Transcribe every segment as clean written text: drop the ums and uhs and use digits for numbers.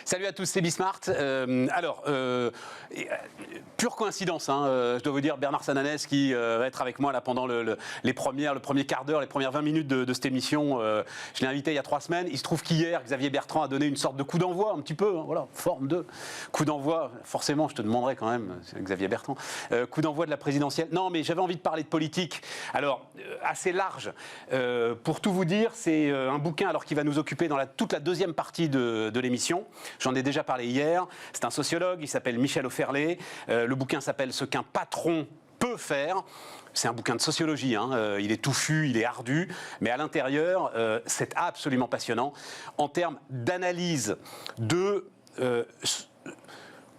Salut à tous, c'est Bismart. Pure coïncidence, je dois vous dire, Bernard Sananès qui va être avec moi là pendant le premier quart d'heure, les premières 20 minutes de cette émission. Je l'ai invité il y a 3 semaines. Il se trouve qu'hier, Xavier Bertrand a donné une sorte de coup d'envoi, un petit peu, forme de coup d'envoi. Forcément, je te demanderai quand même, Xavier Bertrand, coup d'envoi de la présidentielle. Non, mais j'avais envie de parler de politique. Alors, assez large. Pour tout vous dire, c'est un bouquin qui va nous occuper dans toute la deuxième partie de l'émission. J'en ai déjà parlé hier. C'est un sociologue, il s'appelle Michel Offerlé. Le bouquin s'appelle « Ce qu'un patron peut faire ». C'est un bouquin de sociologie, il est touffu, il est ardu, mais à l'intérieur, c'est absolument passionnant en termes d'analyse de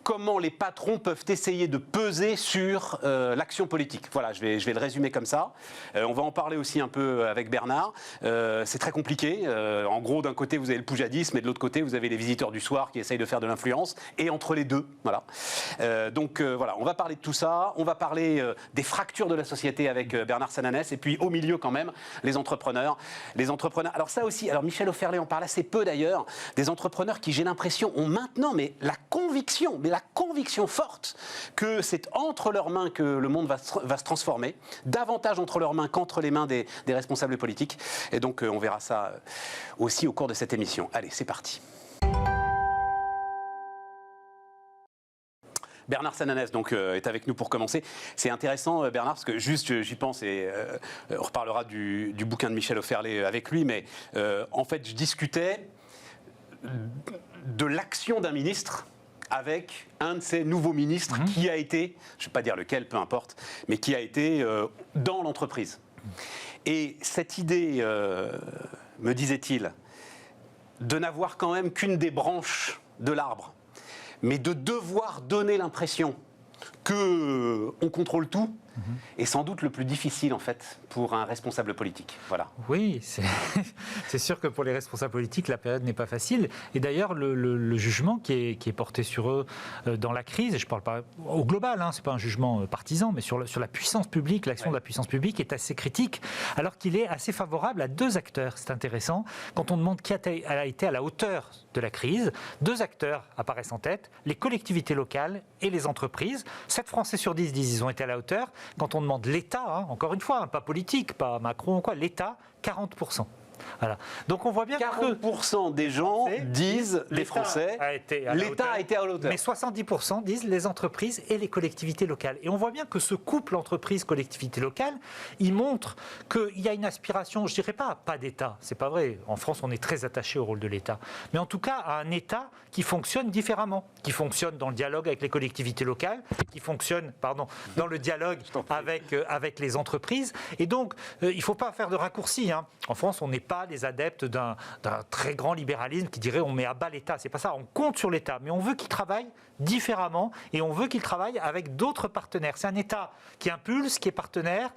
comment les patrons peuvent essayer de peser sur l'action politique. Voilà, je vais le résumer comme ça. On va en parler aussi un peu avec Bernard. C'est très compliqué. En gros, d'un côté, vous avez le poujadisme, et de l'autre côté, vous avez les visiteurs du soir qui essayent de faire de l'influence. Et entre les deux, voilà. Voilà, on va parler de tout ça. On va parler des fractures de la société avec Bernard Sananès. Et puis, au milieu, quand même, les entrepreneurs. Alors ça aussi, Michel Offerlé en parle assez peu d'ailleurs, des entrepreneurs qui, j'ai l'impression, ont maintenant la conviction forte que c'est entre leurs mains que le monde va se transformer, davantage entre leurs mains qu'entre les mains des responsables politiques. Et donc, on verra ça aussi au cours de cette émission. Allez, c'est parti. Bernard Sananès est avec nous pour commencer. C'est intéressant, Bernard, parce que juste j'y pense et on reparlera du bouquin de Michel Offerlé avec lui, mais en fait, je discutais de l'action d'un ministre avec un de ces nouveaux ministres qui a été, je ne vais pas dire lequel, peu importe, mais qui a été dans l'entreprise. Et cette idée, me disait-il, de n'avoir quand même qu'une des branches de l'arbre, mais de devoir donner l'impression qu'on contrôle tout, est sans doute le plus difficile en fait pour un responsable politique. Voilà. Oui, c'est sûr que pour les responsables politiques, la période n'est pas facile. Et d'ailleurs, le jugement qui est porté sur eux dans la crise, et je ne parle pas au global, ce n'est pas un jugement partisan, mais sur la puissance publique, l'action de la puissance publique est assez critique, alors qu'il est assez favorable à 2 acteurs. C'est intéressant. Quand on demande qui a été à la hauteur de la crise, 2 acteurs apparaissent en tête, les collectivités locales et les entreprises. 7 Français sur 10 disent qu'ils ont été à la hauteur. Quand on demande l'État, encore une fois, pas politique, pas Macron, l'État, 40%. Voilà. Donc on voit bien 40% des gens disent, les Français, l'État a été à la hauteur. Mais 70% disent les entreprises et les collectivités locales. Et on voit bien que ce couple entreprise-collectivité locale, il montre qu'il y a une aspiration, je dirais pas d'État, c'est pas vrai. En France, on est très attaché au rôle de l'État. Mais en tout cas, à un État qui fonctionne différemment, qui fonctionne dans le dialogue avec les collectivités locales, qui fonctionne, dans le dialogue avec les entreprises. Et donc, il ne faut pas faire de raccourcis. En France, on n'est pas les adeptes d'un très grand libéralisme qui dirait on met à bas l'État. C'est pas ça, on compte sur l'État, mais on veut qu'il travaille différemment et on veut qu'il travaille avec d'autres partenaires. C'est un État qui impulse, qui est partenaire,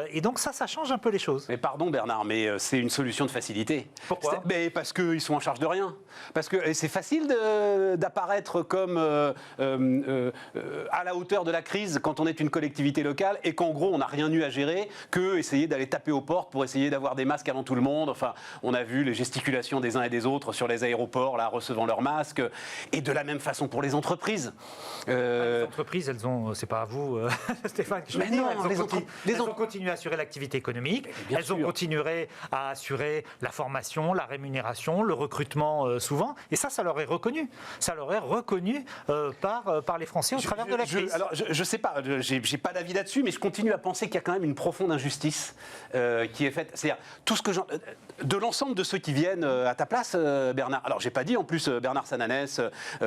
et donc ça change un peu les choses. Mais pardon Bernard, mais c'est une solution de facilité. Pourquoi ? Parce qu'ils sont en charge de rien. Parce que c'est facile d'apparaître comme à la hauteur de la crise quand on est une collectivité locale et qu'en gros on n'a rien eu à gérer que essayer d'aller taper aux portes pour essayer d'avoir des masques avant tout le monde. Enfin, on a vu les gesticulations des uns et des autres sur les aéroports, là, recevant leurs masques. Et de la même façon pour les entreprises. Les entreprises, elles ont, c'est pas à vous, Stéphane, que je vais dire, elles ont continué à assurer l'activité économique, elles ont continué à assurer la formation, la rémunération, le recrutement souvent, et ça leur est reconnu. Ça leur est reconnu par les Français au travers de la crise. Alors, je sais pas, j'ai pas d'avis là-dessus, mais je continue à penser qu'il y a quand même une profonde injustice qui est faite. C'est-à-dire, tout ce que de l'ensemble de ceux qui viennent à ta place, Bernard. Alors, j'ai pas dit en plus Bernard Sananès,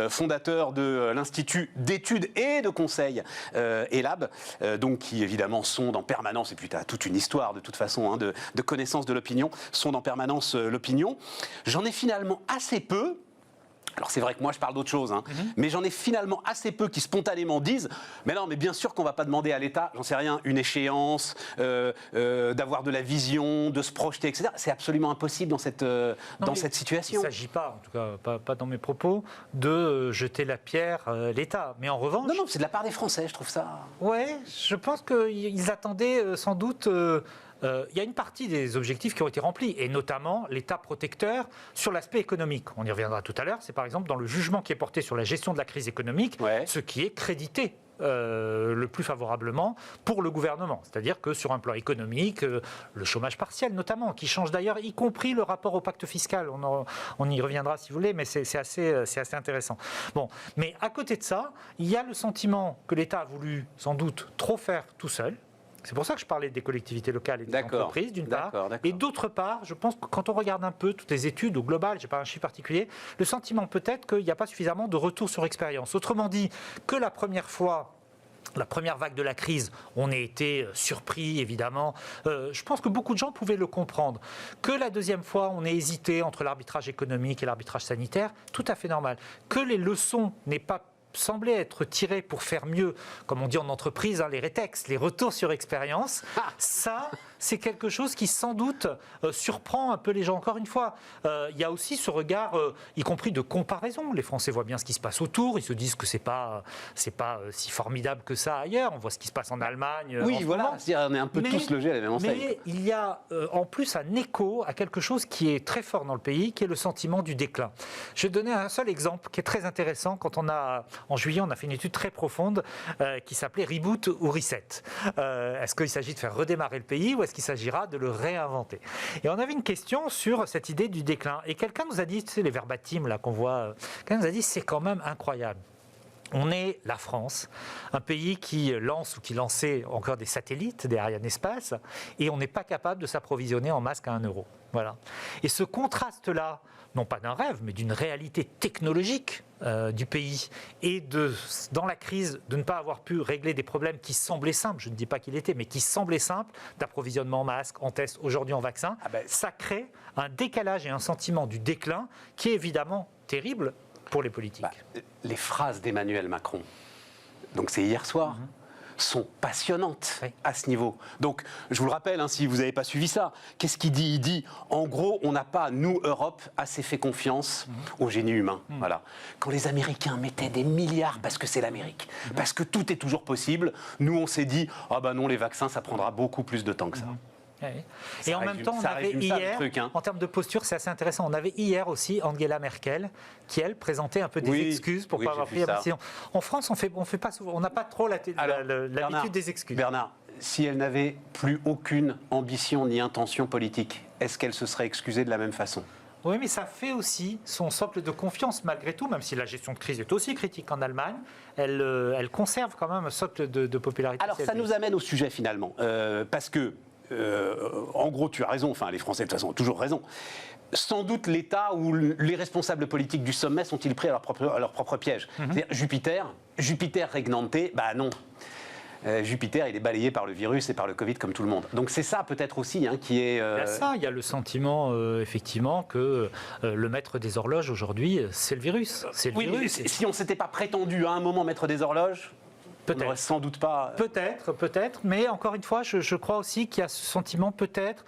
fondateur de l'Institut d'études et de conseil ELAB, donc qui évidemment sonde en permanence, et puis tu as toute une histoire de toute façon de connaissance de l'opinion, sonde en permanence l'opinion. J'en ai finalement assez peu. Alors c'est vrai que moi je parle d'autre chose, mais j'en ai finalement assez peu qui spontanément disent mais non, mais bien sûr qu'on ne va pas demander à l'État, j'en sais rien, une échéance, d'avoir de la vision, de se projeter, etc. C'est absolument impossible dans cette situation. Il ne s'agit pas, en tout cas pas dans mes propos, de jeter la pierre à l'État. Mais en revanche... Non, c'est de la part des Français, je trouve ça... Ouais, je pense qu'ils attendaient sans doute... il y a une partie des objectifs qui ont été remplis, et notamment l'État protecteur sur l'aspect économique. On y reviendra tout à l'heure. C'est par exemple dans le jugement qui est porté sur la gestion de la crise économique, ce qui est crédité le plus favorablement pour le gouvernement. C'est-à-dire que sur un plan économique, le chômage partiel notamment, qui change d'ailleurs, y compris le rapport au pacte fiscal. On y reviendra si vous voulez, mais c'est assez intéressant. Bon, mais à côté de ça, il y a le sentiment que l'État a voulu sans doute trop faire tout seul. C'est pour ça que je parlais des collectivités locales et des entreprises, d'une part. Et d'autre part, je pense que quand on regarde un peu toutes les études au global, je n'ai pas un chiffre particulier, le sentiment peut-être qu'il n'y a pas suffisamment de retour sur expérience. Autrement dit, que la première fois, la première vague de la crise, on a été surpris, évidemment. Je pense que beaucoup de gens pouvaient le comprendre. Que la deuxième fois, on ait hésité entre l'arbitrage économique et l'arbitrage sanitaire, tout à fait normal. Que les leçons n'aient pas semblait être tiré pour faire mieux, comme on dit en entreprise, les rétex, les retours sur expérience. Ça, c'est quelque chose qui sans doute surprend un peu les gens. Encore une fois, il y a aussi ce regard, y compris de comparaison. Les Français voient bien ce qui se passe autour, ils se disent que c'est pas si formidable que ça ailleurs. On voit ce qui se passe en Allemagne. Oui, voilà, on est un peu tous logés à la même enseigne. Mais il y a en plus un écho à quelque chose qui est très fort dans le pays, qui est le sentiment du déclin. Je vais donner un seul exemple qui est très intéressant. En juillet, on a fait une étude très profonde qui s'appelait Reboot ou Reset. Est-ce qu'il s'agit de faire redémarrer le pays ou est-ce qu'il s'agira de le réinventer? Et on avait une question sur cette idée du déclin. Et quelqu'un nous a dit, tu sais, les verbatims là qu'on voit, quelqu'un nous a dit c'est quand même incroyable. On est la France, un pays qui lance ou qui lançait encore des satellites, des Arianespace, et on n'est pas capable de s'approvisionner en masques à 1 euro. Voilà. Et ce contraste-là, non pas d'un rêve, mais d'une réalité technologique du pays, et dans la crise, de ne pas avoir pu régler des problèmes qui semblaient simples, je ne dis pas qu'il était, mais qui semblaient simples, d'approvisionnement en masques, en tests, aujourd'hui en vaccins, ça crée un décalage et un sentiment du déclin qui est évidemment terrible pour les politiques. Les phrases d'Emmanuel Macron, donc c'est hier soir, sont passionnantes à ce niveau. Donc, je vous le rappelle, si vous n'avez pas suivi ça, qu'est-ce qu'il dit? Il dit, en gros, on n'a pas, nous, Europe, assez fait confiance au génie humain. Voilà. Quand les Américains mettaient des milliards, parce que c'est l'Amérique, parce que tout est toujours possible, nous, on s'est dit, ah ben non, les vaccins, ça prendra beaucoup plus de temps que ça. Et en même temps, on avait hier, en termes de posture, c'est assez intéressant, on avait hier aussi Angela Merkel, qui elle présentait un peu des excuses pour ne pas avoir pris la décision. En France, on fait pas souvent, on n'a pas trop l'habitude des excuses. Bernard, si elle n'avait plus aucune ambition ni intention politique, est-ce qu'elle se serait excusée de la même façon? Oui, mais ça fait aussi son socle de confiance malgré tout, même si la gestion de crise est aussi critique en Allemagne, elle conserve quand même un socle de popularité. Alors ça nous amène au sujet finalement, parce que en gros, tu as raison, les Français de toute façon ont toujours raison. Sans doute l'État ou les responsables politiques du sommet sont-ils pris à leur propre piège. C'est-à-dire Jupiter regnante, non. Jupiter, il est balayé par le virus et par le Covid comme tout le monde. Donc c'est ça peut-être aussi qui est... Il y a ça, il y a le sentiment effectivement que le maître des horloges aujourd'hui, c'est le virus. C'est le virus. Si on ne s'était pas prétendu à un moment maître des horloges... Peut-être. Sans doute pas. Peut-être, mais encore une fois, je crois aussi qu'il y a ce sentiment peut-être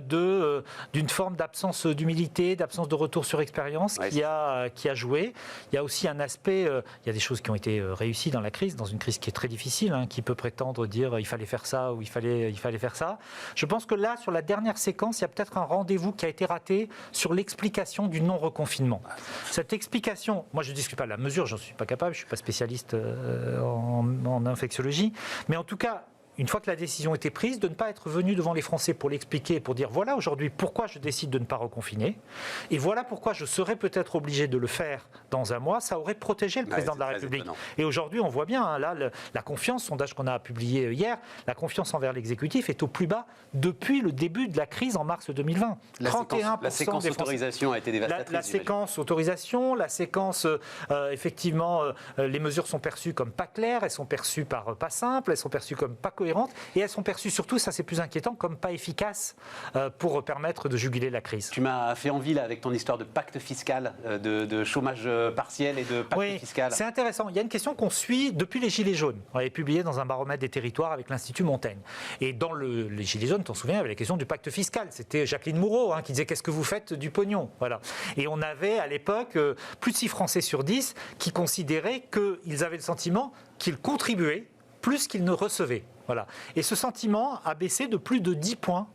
d'une forme d'absence d'humilité, d'absence de retour sur expérience qui a joué. Il y a aussi un aspect, il y a des choses qui ont été réussies dans la crise, dans une crise qui est très difficile, qui peut prétendre dire il fallait faire ça ou il fallait faire ça. Je pense que là, sur la dernière séquence, il y a peut-être un rendez-vous qui a été raté sur l'explication du non-reconfinement. Cette explication, moi je ne discute pas de la mesure, j'en suis pas capable, je ne suis pas spécialiste en infectiologie, mais en tout cas, une fois que la décision était prise, de ne pas être venu devant les Français pour l'expliquer, pour dire voilà aujourd'hui pourquoi je décide de ne pas reconfiner, et voilà pourquoi je serais peut-être obligé de le faire dans 1 mois, ça aurait protégé le président de la République. Étonnant. Et aujourd'hui, on voit bien, là, la confiance, sondage qu'on a publié hier, la confiance envers l'exécutif est au plus bas depuis le début de la crise en mars 2020. 31% la séquence autorisation a été dévastatrice. La séquence autorisation, la séquence, effectivement, les mesures sont perçues comme pas claires, elles sont perçues pas simples, elles sont perçues comme pas cohérentes, et elles sont perçues surtout, ça c'est plus inquiétant, comme pas efficaces pour permettre de juguler la crise. Tu m'as fait envie là avec ton histoire de pacte fiscal, de chômage partiel et de pacte fiscal. C'est intéressant. Il y a une question qu'on suit depuis les Gilets jaunes. On avait publié dans un baromètre des territoires avec l'Institut Montaigne. Et dans les Gilets jaunes, tu t'en souviens, il y avait la question du pacte fiscal. C'était Jacqueline Moureau qui disait qu'est-ce que vous faites du pognon, voilà. Et on avait à l'époque plus de 6 Français sur 10 qui considéraient qu'ils avaient le sentiment qu'ils contribuaient plus qu'ils ne recevaient. Voilà. Et ce sentiment a baissé de plus de 10 points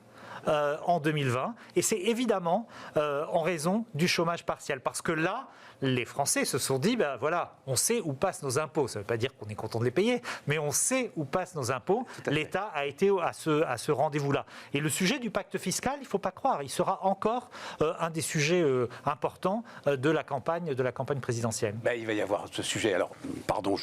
en 2020. Et c'est évidemment en raison du chômage partiel. Parce que là, les Français se sont dit, ben voilà, on sait où passent nos impôts. Ça ne veut pas dire qu'on est content de les payer, mais on sait où passent nos impôts. L'État a été à ce rendez-vous-là. Et le sujet du pacte fiscal, il ne faut pas croire, il sera encore un des sujets importants de la campagne présidentielle. Ben, il va y avoir ce sujet, alors, pardon,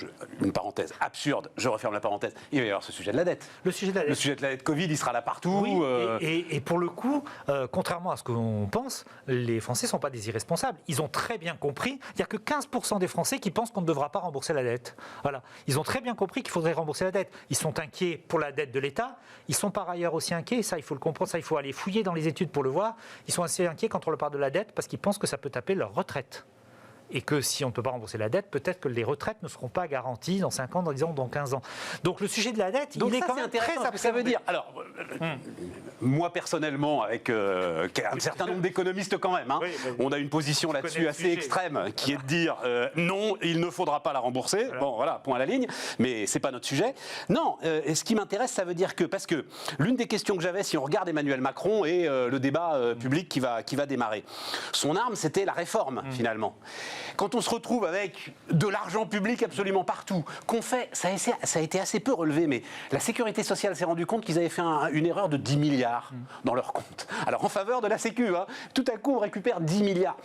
une parenthèse absurde, je referme la parenthèse, il va y avoir ce sujet de la dette. Le sujet de la dette. Le sujet de la dette Covid, il sera là partout. Oui, et pour le coup, contrairement à ce qu'on pense, les Français ne sont pas des irresponsables. Ils ont très bien compris, il n'y a que 15% des Français qui pensent qu'on ne devra pas rembourser la dette. Voilà. Ils ont très bien compris qu'il faudrait rembourser la dette. Ils sont inquiets pour la dette de l'État. Ils sont par ailleurs aussi inquiets, ça il faut le comprendre, ça il faut aller fouiller dans les études pour le voir. Ils sont assez inquiets quand on leur parle de la dette parce qu'ils pensent que ça peut taper leur retraite. Et que si on ne peut pas rembourser la dette, peut-être que les retraites ne seront pas garanties dans 5 ans, dans 15 ans. Donc le sujet de la dette, donc il est quand même très absurde. Ça veut dire, alors, moi personnellement, avec un certain nombre d'économistes quand même, on a une position là-dessus assez extrême, qui est de dire non, il ne faudra pas la rembourser. Voilà. Bon, voilà, point à la ligne, mais c'est pas notre sujet. Non, ce qui m'intéresse, ça veut dire que, parce que l'une des questions que j'avais, si on regarde Emmanuel Macron et le débat public qui va démarrer, son arme, c'était la réforme, finalement. Quand on se retrouve avec de l'argent public absolument partout, qu'on fait, ça a été assez peu relevé, mais la Sécurité sociale s'est rendu compte qu'ils avaient fait une erreur de 10 milliards dans leur compte. Alors en faveur de la Sécu, tout à coup on récupère 10 milliards.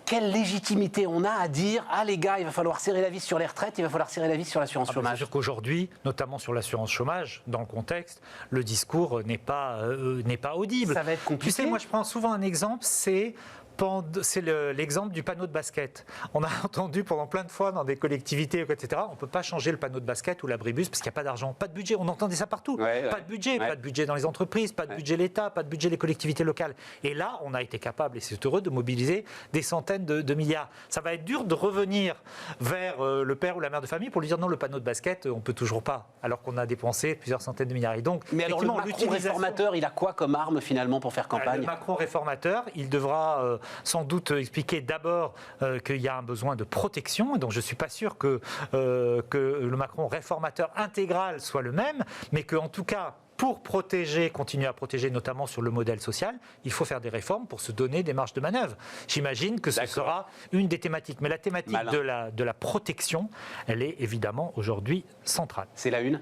Quelle légitimité on a à dire « Ah les gars, il va falloir serrer la vis sur les retraites, il va falloir serrer la vis sur l'assurance chômage ». C'est sûr qu'aujourd'hui, notamment sur l'assurance chômage, dans le contexte, le discours n'est pas audible. Ça va être compliqué. Tu sais, moi je prends souvent un exemple, c'est l'exemple du panneau de basket. On a entendu pendant plein de fois dans des collectivités, etc., on ne peut pas changer le panneau de basket ou l'abribus parce qu'il n'y a pas d'argent, pas de budget. On entendait ça partout. Pas de budget, pas de budget dans les entreprises, pas de budget l'État, pas de budget les collectivités locales. Et là, on a été capable, et c'est heureux, de mobiliser des centaines de milliards. Ça va être dur de revenir vers le père ou la mère de famille pour lui dire non, le panneau de basket, on ne peut toujours pas, alors qu'on a dépensé plusieurs centaines de milliards. Et donc, mais alors le Macron réformateur, il a quoi comme arme finalement pour faire campagne ? Le Macron réformateur, il devra sans doute expliquer d'abord qu'il y a un besoin de protection. Donc je ne suis pas sûr que le Macron réformateur intégral soit le même, mais qu'en tout cas, pour continuer à protéger, notamment sur le modèle social, il faut faire des réformes pour se donner des marges de manœuvre. J'imagine que ce sera une des thématiques. Mais la thématique de la protection, elle est évidemment aujourd'hui centrale. C'est la une ?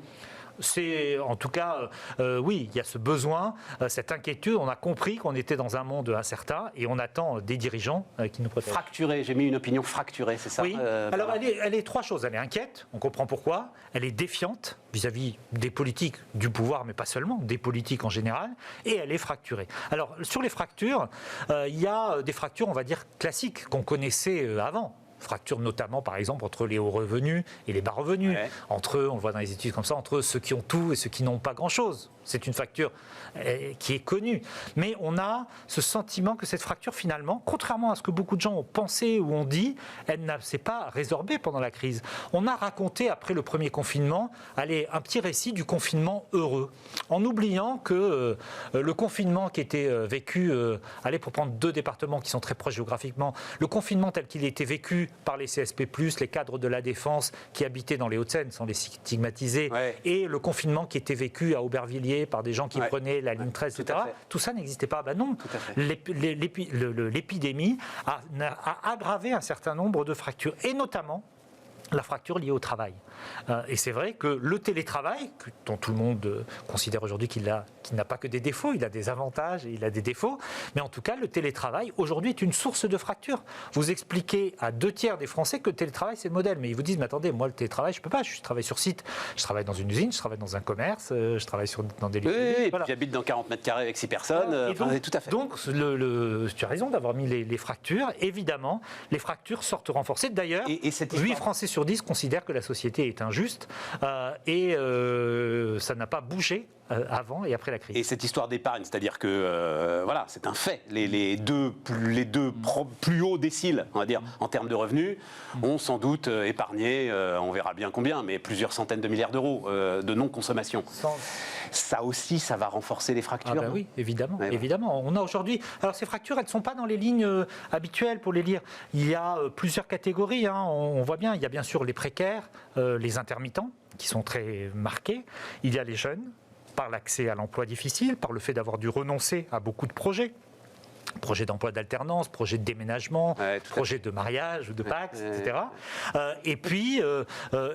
C'est en tout cas, oui, il y a ce besoin, cette inquiétude. On a compris qu'on était dans un monde incertain et on attend des dirigeants qui nous protègent. Fracturée, j'ai mis une opinion fracturée, c'est ça ? Oui, alors elle est trois choses. Elle est inquiète, on comprend pourquoi. Elle est défiante vis-à-vis des politiques du pouvoir, mais pas seulement, des politiques en général. Et elle est fracturée. Alors, sur les fractures, il y a des fractures, on va dire, classiques qu'on connaissait avant. Fracture notamment, par exemple, entre les hauts revenus et les bas revenus. Entre, on le voit dans les études comme ça, entre ceux qui ont tout et ceux qui n'ont pas grand-chose. C'est une fracture qui est connue. Mais on a ce sentiment que cette fracture, finalement, contrairement à ce que beaucoup de gens ont pensé ou ont dit, elle ne s'est pas résorbée pendant la crise. On a raconté, après le premier confinement, un petit récit du confinement heureux, en oubliant que le confinement qui était vécu, pour prendre deux départements qui sont très proches géographiquement, le confinement tel qu'il était vécu par les CSP+, les cadres de la Défense qui habitaient dans les Hauts-de-Seine, sans les stigmatiser, et le confinement qui était vécu à Aubervilliers par des gens qui prenaient la ligne 13, etc. Tout ça n'existait pas. Ben non, l'épidémie a aggravé un certain nombre de fractures, et notamment la fracture liée au travail. Et c'est vrai que le télétravail, dont tout le monde considère aujourd'hui qu'il n'a pas que des défauts, il a des avantages et il a des défauts, mais en tout cas, le télétravail, aujourd'hui, est une source de fracture. Vous expliquez à 2/3 des Français que le télétravail, c'est le modèle, mais ils vous disent, mais attendez, moi, le télétravail, je ne peux pas, je travaille sur site, je travaille dans une usine, je travaille dans un commerce, je travaille dans des lieux. Oui, voilà. J'habite dans 40 mètres carrés avec 6 personnes, donc, tout à fait. Donc, tu as raison d'avoir mis les fractures. Évidemment, les fractures sortent renforcées. D'ailleurs, 8 Français sur 10 considèrent que la société est injuste et ça n'a pas bougé avant et après la crise. Et cette histoire d'épargne, c'est-à-dire que voilà, c'est un fait. Les deux plus hauts déciles, on va dire, en termes de revenus, ont sans doute épargné, on verra bien combien, mais plusieurs centaines de milliards d'euros de non-consommation. Ça aussi, ça va renforcer les fractures. Oui, évidemment. Évidemment. On a aujourd'hui. Alors ces fractures, elles ne sont pas dans les lignes habituelles pour les lire. Il y a plusieurs catégories. On voit bien. Il y a bien sûr les précaires, les intermittents. qui sont très marqués. Il y a les jeunes, par l'accès à l'emploi difficile, par le fait d'avoir dû renoncer à beaucoup de projets. Projet d'emploi d'alternance, projet de déménagement, projet de mariage, de Pax, etc. Et puis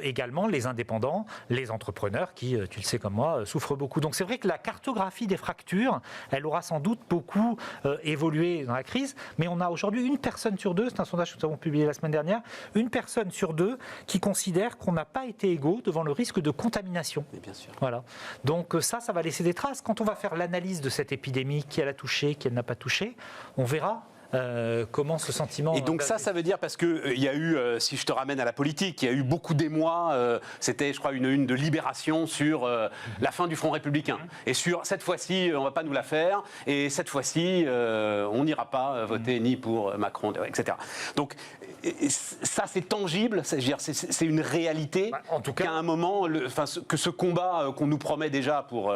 également les indépendants, les entrepreneurs qui, tu le sais comme moi, souffrent beaucoup. Donc c'est vrai que la cartographie des fractures, elle aura sans doute beaucoup évolué dans la crise, mais on a aujourd'hui une personne sur deux, c'est un sondage que nous avons publié la semaine dernière, une personne sur deux qui considère qu'on n'a pas été égaux devant le risque de contamination. Mais bien sûr. Voilà. Donc ça va laisser des traces. Quand on va faire l'analyse de cette épidémie, qui elle a touché, qui elle n'a pas touché, on verra comment ce sentiment... Et donc ça veut dire, parce qu'il y a eu, si je te ramène à la politique, il y a eu beaucoup d'émoi, c'était je crois une une de Libération sur la fin du Front républicain. Et sur cette fois-ci, on ne va pas nous la faire, et cette fois-ci, on n'ira pas voter ni pour Macron, etc. Donc ça c'est tangible, c'est une réalité, en tout cas, qu'à un moment, que ce combat qu'on nous promet déjà pour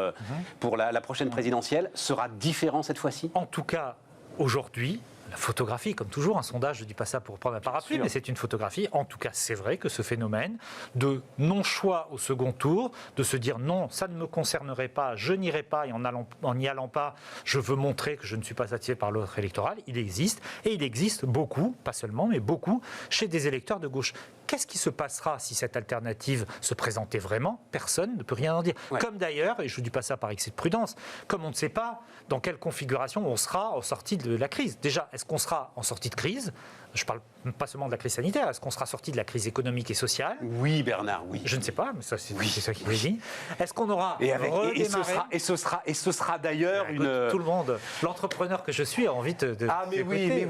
la prochaine présidentielle sera différent cette fois-ci. En tout cas, aujourd'hui, la photographie, comme toujours, un sondage, je ne dis pas ça pour prendre un parapluie, mais c'est une photographie. En tout cas, c'est vrai que ce phénomène de non-choix au second tour, de se dire non, ça ne me concernerait pas, je n'irai pas, et en n'y allant pas, je veux montrer que je ne suis pas satisfait par l'offre électorale, il existe. Et il existe beaucoup, pas seulement, mais beaucoup, chez des électeurs de gauche. Qu'est-ce qui se passera si cette alternative se présentait vraiment? Personne ne peut rien en dire. Ouais. Comme d'ailleurs, et je ne dis pas ça par excès de prudence, comme on ne sait pas dans quelle configuration on sera en sortie de la crise. Déjà, est-ce qu'on sera en sortie de crise? Je ne parle pas seulement de la crise sanitaire. Est-ce qu'on sera sorti de la crise économique et sociale? Oui, Bernard, oui. Je ne sais pas, mais ça, c'est ça qui est dit. Est-ce qu'on aura et ce sera d'ailleurs une... Tout le monde, l'entrepreneur que je suis, a envie de... Ah, mais oui.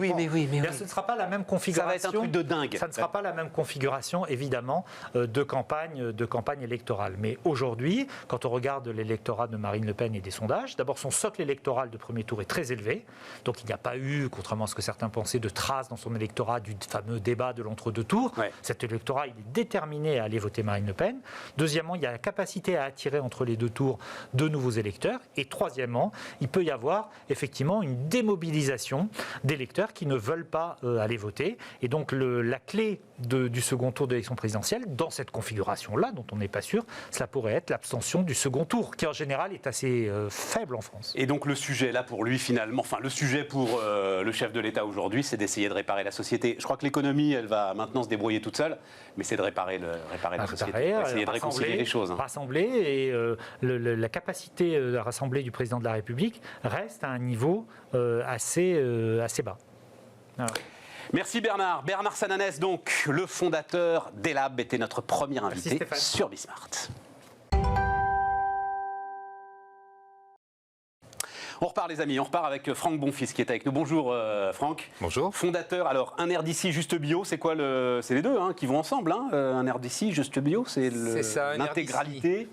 Ce ne sera pas la même configuration. Ça va être un truc de dingue. Ça ne sera pas la même configuration, évidemment, de campagne électorale. Mais aujourd'hui, quand on regarde l'électorat de Marine Le Pen et des sondages, d'abord son socle électoral de premier tour est très élevé. Donc il n'y a pas eu, contrairement à ce que certains pensaient, de traces dans son électorat du fameux débat de l'entre-deux tours. Ouais. Cet électorat, il est déterminé à aller voter Marine Le Pen. Deuxièmement, il y a la capacité à attirer entre les deux tours de nouveaux électeurs. Et troisièmement, il peut y avoir effectivement une démobilisation d'électeurs qui ne veulent pas aller voter. Et donc la clé du second tour de l'élection présidentielle, dans cette configuration-là, dont on n'est pas sûr, cela pourrait être l'abstention du second tour, qui en général est assez faible en France. Et donc le sujet là pour lui finalement, enfin le sujet pour le chef de l'État aujourd'hui, c'est d'essayer de réparer la société. Je crois que l'économie, elle va maintenant se débrouiller toute seule, mais c'est de réparer la société, essayer de réconcilier les choses. Rassembler, et la capacité à rassembler du président de la République reste à un niveau assez bas. Alors. Merci Bernard. Bernard Sananès, donc, le fondateur d'Elab, était notre premier invité sur Bismart. On repart les amis, on repart avec Franck Bonfils qui est avec nous. Bonjour Franck. Bonjour. Fondateur, alors un air d'ici juste bio, c'est quoi c'est les deux qui vont ensemble, un air d'ici juste bio, c'est l'intégralité.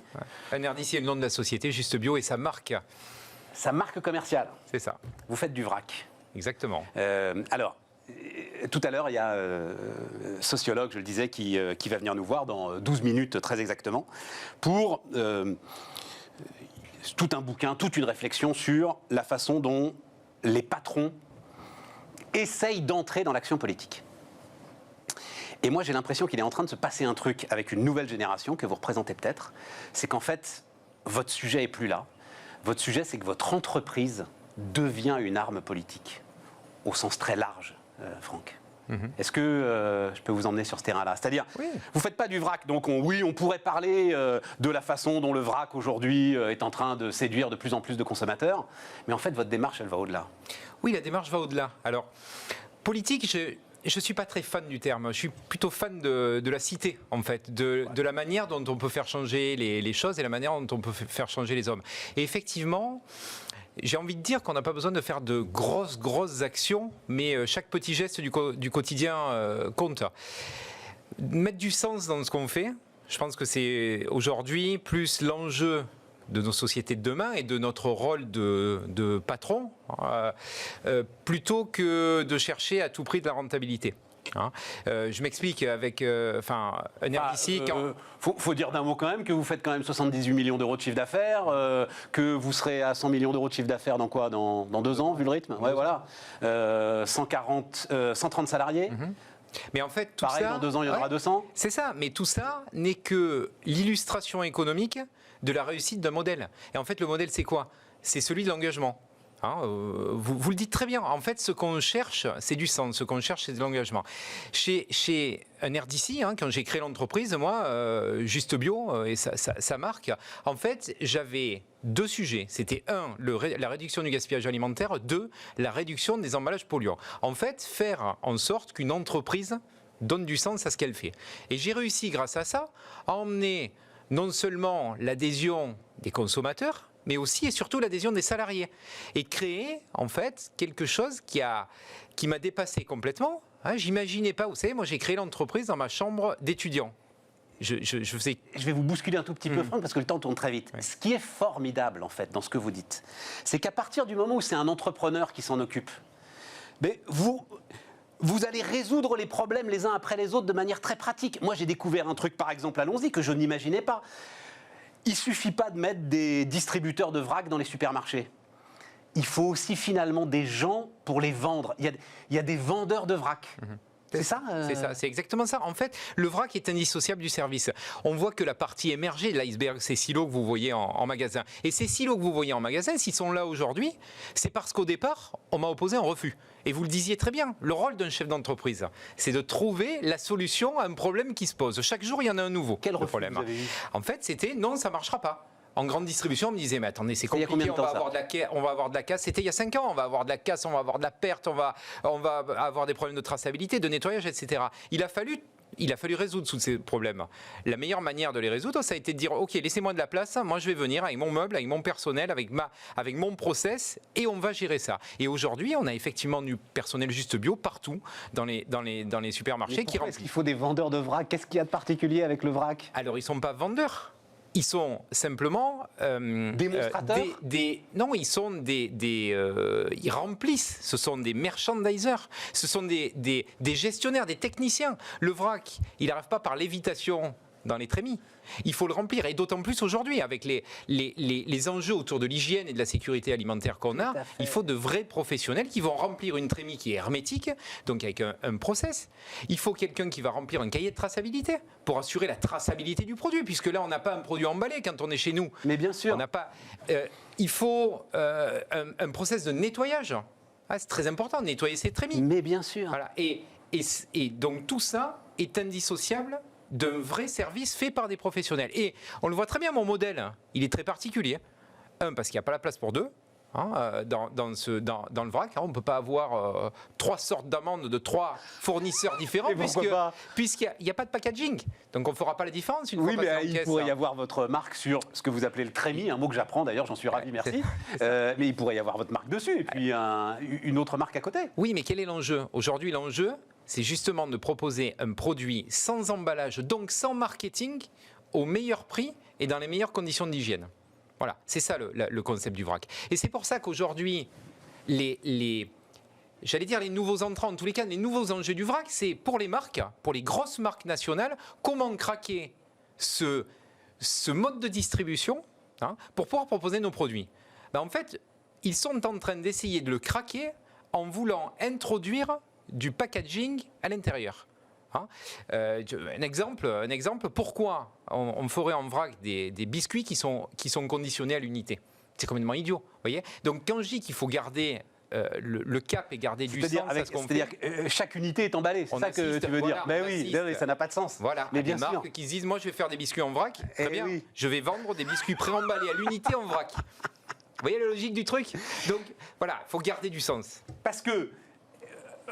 Un air d'ici est le nom de la société, Juste Bio, et sa marque. Sa marque commerciale. C'est ça. Vous faites du vrac. Exactement. Alors, tout à l'heure, il y a un sociologue, je le disais, qui va venir nous voir dans 12 minutes très exactement, pour tout un bouquin, toute une réflexion sur la façon dont les patrons essayent d'entrer dans l'action politique. Et moi, j'ai l'impression qu'il est en train de se passer un truc avec une nouvelle génération que vous représentez peut-être, c'est qu'en fait, votre sujet est plus là. Votre sujet, c'est que votre entreprise devient une arme politique, au sens très large, Franck. Est-ce que je peux vous emmener sur ce terrain-là? C'est-à-dire, vous ne faites pas du vrac, donc on pourrait parler de la façon dont le vrac aujourd'hui est en train de séduire de plus en plus de consommateurs, mais en fait, votre démarche, elle va au-delà. Oui, la démarche va au-delà. Alors, politique, je ne suis pas très fan du terme, je suis plutôt fan de la cité, en fait, de la manière dont on peut faire changer les choses et la manière dont on peut faire changer les hommes. Et effectivement... J'ai envie de dire qu'on n'a pas besoin de faire de grosses actions, mais chaque petit geste du quotidien compte. Mettre du sens dans ce qu'on fait, je pense que c'est aujourd'hui plus l'enjeu de nos sociétés de demain et de notre rôle de patron, plutôt que de chercher à tout prix de la rentabilité. Je m'explique avec un air d'ici. Faut dire d'un mot quand même que vous faites quand même 78 millions d'euros de chiffre d'affaires, que vous serez à 100 millions d'euros de chiffre d'affaires dans quoi, dans 2 ans, vu le rythme. Ouais, voilà. 130 salariés. Mais en fait, tout Pareil, ça... dans 2 ans, il y en aura 200. C'est ça, mais tout ça n'est que l'illustration économique de la réussite d'un modèle. Et en fait, le modèle, c'est quoi? C'est celui de l'engagement. Vous le dites très bien. En fait, ce qu'on cherche, c'est du sens. Ce qu'on cherche, c'est de l'engagement. Chez un RDC, quand j'ai créé l'entreprise, moi, Juste Bio, et sa marque, en fait, j'avais 2 sujets. C'était 1, la réduction du gaspillage alimentaire. 2, la réduction des emballages polluants. En fait, faire en sorte qu'une entreprise donne du sens à ce qu'elle fait. Et j'ai réussi, grâce à ça, à emmener non seulement l'adhésion des consommateurs, mais aussi et surtout l'adhésion des salariés. Et créer, en fait, quelque chose qui m'a dépassé complètement. J'imaginais pas, vous savez, moi j'ai créé l'entreprise dans ma chambre d'étudiant. Je vais vous bousculer un tout petit peu, Franck, parce que le temps tourne très vite. Ouais. Ce qui est formidable, en fait, dans ce que vous dites, c'est qu'à partir du moment où c'est un entrepreneur qui s'en occupe, mais vous allez résoudre les problèmes les uns après les autres de manière très pratique. Moi, j'ai découvert un truc, par exemple, allons-y, que je n'imaginais pas. Il ne suffit pas de mettre des distributeurs de vrac dans les supermarchés. Il faut aussi finalement des gens pour les vendre. Il y a des vendeurs de vrac. C'est ça C'est ça, c'est exactement ça. En fait, le vrac est indissociable du service. On voit que la partie émergée de l'iceberg, ces silos que vous voyez en magasin. Et ces silos que vous voyez en magasin, s'ils sont là aujourd'hui, c'est parce qu'au départ, on m'a opposé un refus. Et vous le disiez très bien, le rôle d'un chef d'entreprise, c'est de trouver la solution à un problème qui se pose. Chaque jour, il y en a un nouveau. Quel refus problème. Vous avez eu ? En fait, c'était non, ça ne marchera pas. En grande distribution, on me disait, mais attendez, c'est compliqué, on va avoir de la casse. C'était il y a 5 ans, on va avoir de la casse, on va avoir de la perte, on va avoir des problèmes de traçabilité, de nettoyage, etc. Il a fallu résoudre tous ces problèmes. La meilleure manière de les résoudre, ça a été de dire, ok, laissez-moi de la place, moi je vais venir avec mon meuble, avec mon personnel, avec mon process, et on va gérer ça. Et aujourd'hui, on a effectivement du personnel Juste Bio partout dans les supermarchés. Est-ce qu'il faut des vendeurs de vrac? Qu'est-ce qu'il y a de particulier avec le vrac? Alors, ils ne sont pas vendeurs. Ils sont simplement démonstrateurs. Non, ils sont ils remplissent. Ce sont des merchandisers. Ce sont des gestionnaires, des techniciens. Le vrac, il n'arrive pas par lévitation dans les trémies. Il faut le remplir, et d'autant plus aujourd'hui, avec les enjeux autour de l'hygiène et de la sécurité alimentaire qu'on a, il faut de vrais professionnels qui vont remplir une trémie qui est hermétique, donc avec un process. Il faut quelqu'un qui va remplir un cahier de traçabilité pour assurer la traçabilité du produit, puisque là, on n'a pas un produit emballé quand on est chez nous. Mais bien sûr. On n'a pas. Il faut un process de nettoyage. C'est très important, nettoyer ces trémies. Mais bien sûr. Voilà. Et donc tout ça est indissociable d'un vrai service fait par des professionnels. Et on le voit très bien, mon modèle, il est très particulier. Parce qu'il n'y a pas la place pour 2. Dans le vrac, on ne peut pas avoir 3 sortes d'amandes de 3 fournisseurs différents, puisqu'il n'y a pas de packaging. Donc on ne fera pas la différence une fois passé en caisse. Il pourrait y avoir votre marque sur ce que vous appelez le trémy, un mot que j'apprends d'ailleurs, j'en suis ravi, merci. Mais il pourrait y avoir votre marque dessus, et puis une autre marque à côté. Oui, mais quel est l'enjeu? Aujourd'hui, l'enjeu, c'est justement de proposer un produit sans emballage, donc sans marketing, au meilleur prix et dans les meilleures conditions d'hygiène. Voilà, c'est ça le concept du vrac. Et c'est pour ça qu'aujourd'hui, j'allais dire les nouveaux entrants, en tous les cas, les nouveaux enjeux du vrac, c'est pour les marques, pour les grosses marques nationales, comment craquer ce mode de distribution pour pouvoir proposer nos produits. En fait, ils sont en train d'essayer de le craquer en voulant introduire du packaging à l'intérieur. Un exemple, pourquoi on ferait en vrac des biscuits qui sont conditionnés à l'unité? C'est complètement idiot, voyez. Donc quand je dis qu'il faut garder le cap et garder du sens à ce qu'on fait. C'est-à-dire que chaque unité est emballée, c'est ça que tu veux dire. Mais oui, ça n'a pas de sens. Voilà, mais bien sûr. Des marques qui se disent, moi je vais faire des biscuits en vrac, très bien, je vais vendre des biscuits pré-emballés à l'unité en vrac. Vous voyez la logique du truc? Donc voilà, il faut garder du sens. Parce que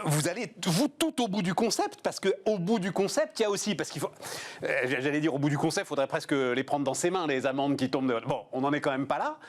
vous allez tout au bout du concept, parce qu'au bout du concept, il y a aussi, parce qu'il faut, j'allais dire au bout du concept, il faudrait presque les prendre dans ses mains, les amandes qui tombent. Bon, on n'en est quand même pas là.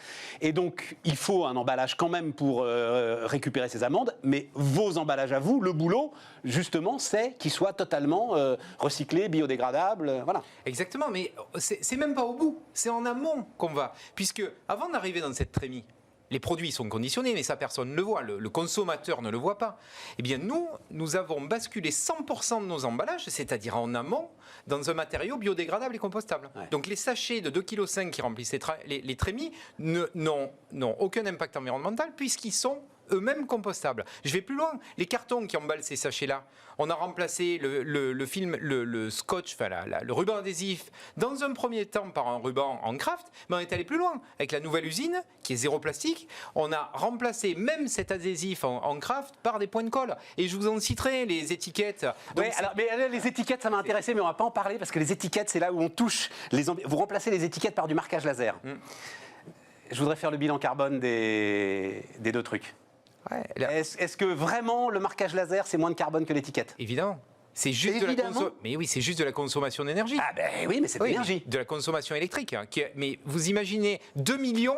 Et donc, il faut un emballage quand même pour récupérer ces amandes, mais vos emballages à vous, le boulot, justement, c'est qu'ils soient totalement recyclés, biodégradables, voilà. Exactement, mais c'est même pas au bout, c'est en amont qu'on va. Puisque, avant d'arriver dans cette trémie, les produits sont conditionnés, mais ça, personne ne le voit. Le consommateur ne le voit pas. Eh bien, nous avons basculé 100% de nos emballages, c'est-à-dire en amont, dans un matériau biodégradable et compostable. Ouais. Donc, les sachets de 2,5 kg qui remplissent les trémies n'ont aucun impact environnemental puisqu'ils sont eux-mêmes compostables. Je vais plus loin. Les cartons qui emballent ces sachets-là, on a remplacé le scotch, enfin le ruban adhésif, dans un premier temps par un ruban en craft, mais on est allé plus loin. Avec la nouvelle usine, qui est zéro plastique, on a remplacé même cet adhésif en craft par des points de colle. Et je vous en citerai les étiquettes. Donc, mais les étiquettes, ça m'a intéressé, mais on va pas en parler parce que les étiquettes, c'est là où on touche. Vous remplacez les étiquettes par du marquage laser. Je voudrais faire le bilan carbone des deux trucs. Ouais, est-ce que vraiment le marquage laser, c'est moins de carbone que l'étiquette? Évidemment. C'est juste mais oui, c'est juste de la consommation d'énergie. Ah ben oui, mais c'est de l'énergie. De la consommation électrique. Hein, mais vous imaginez 2,5 millions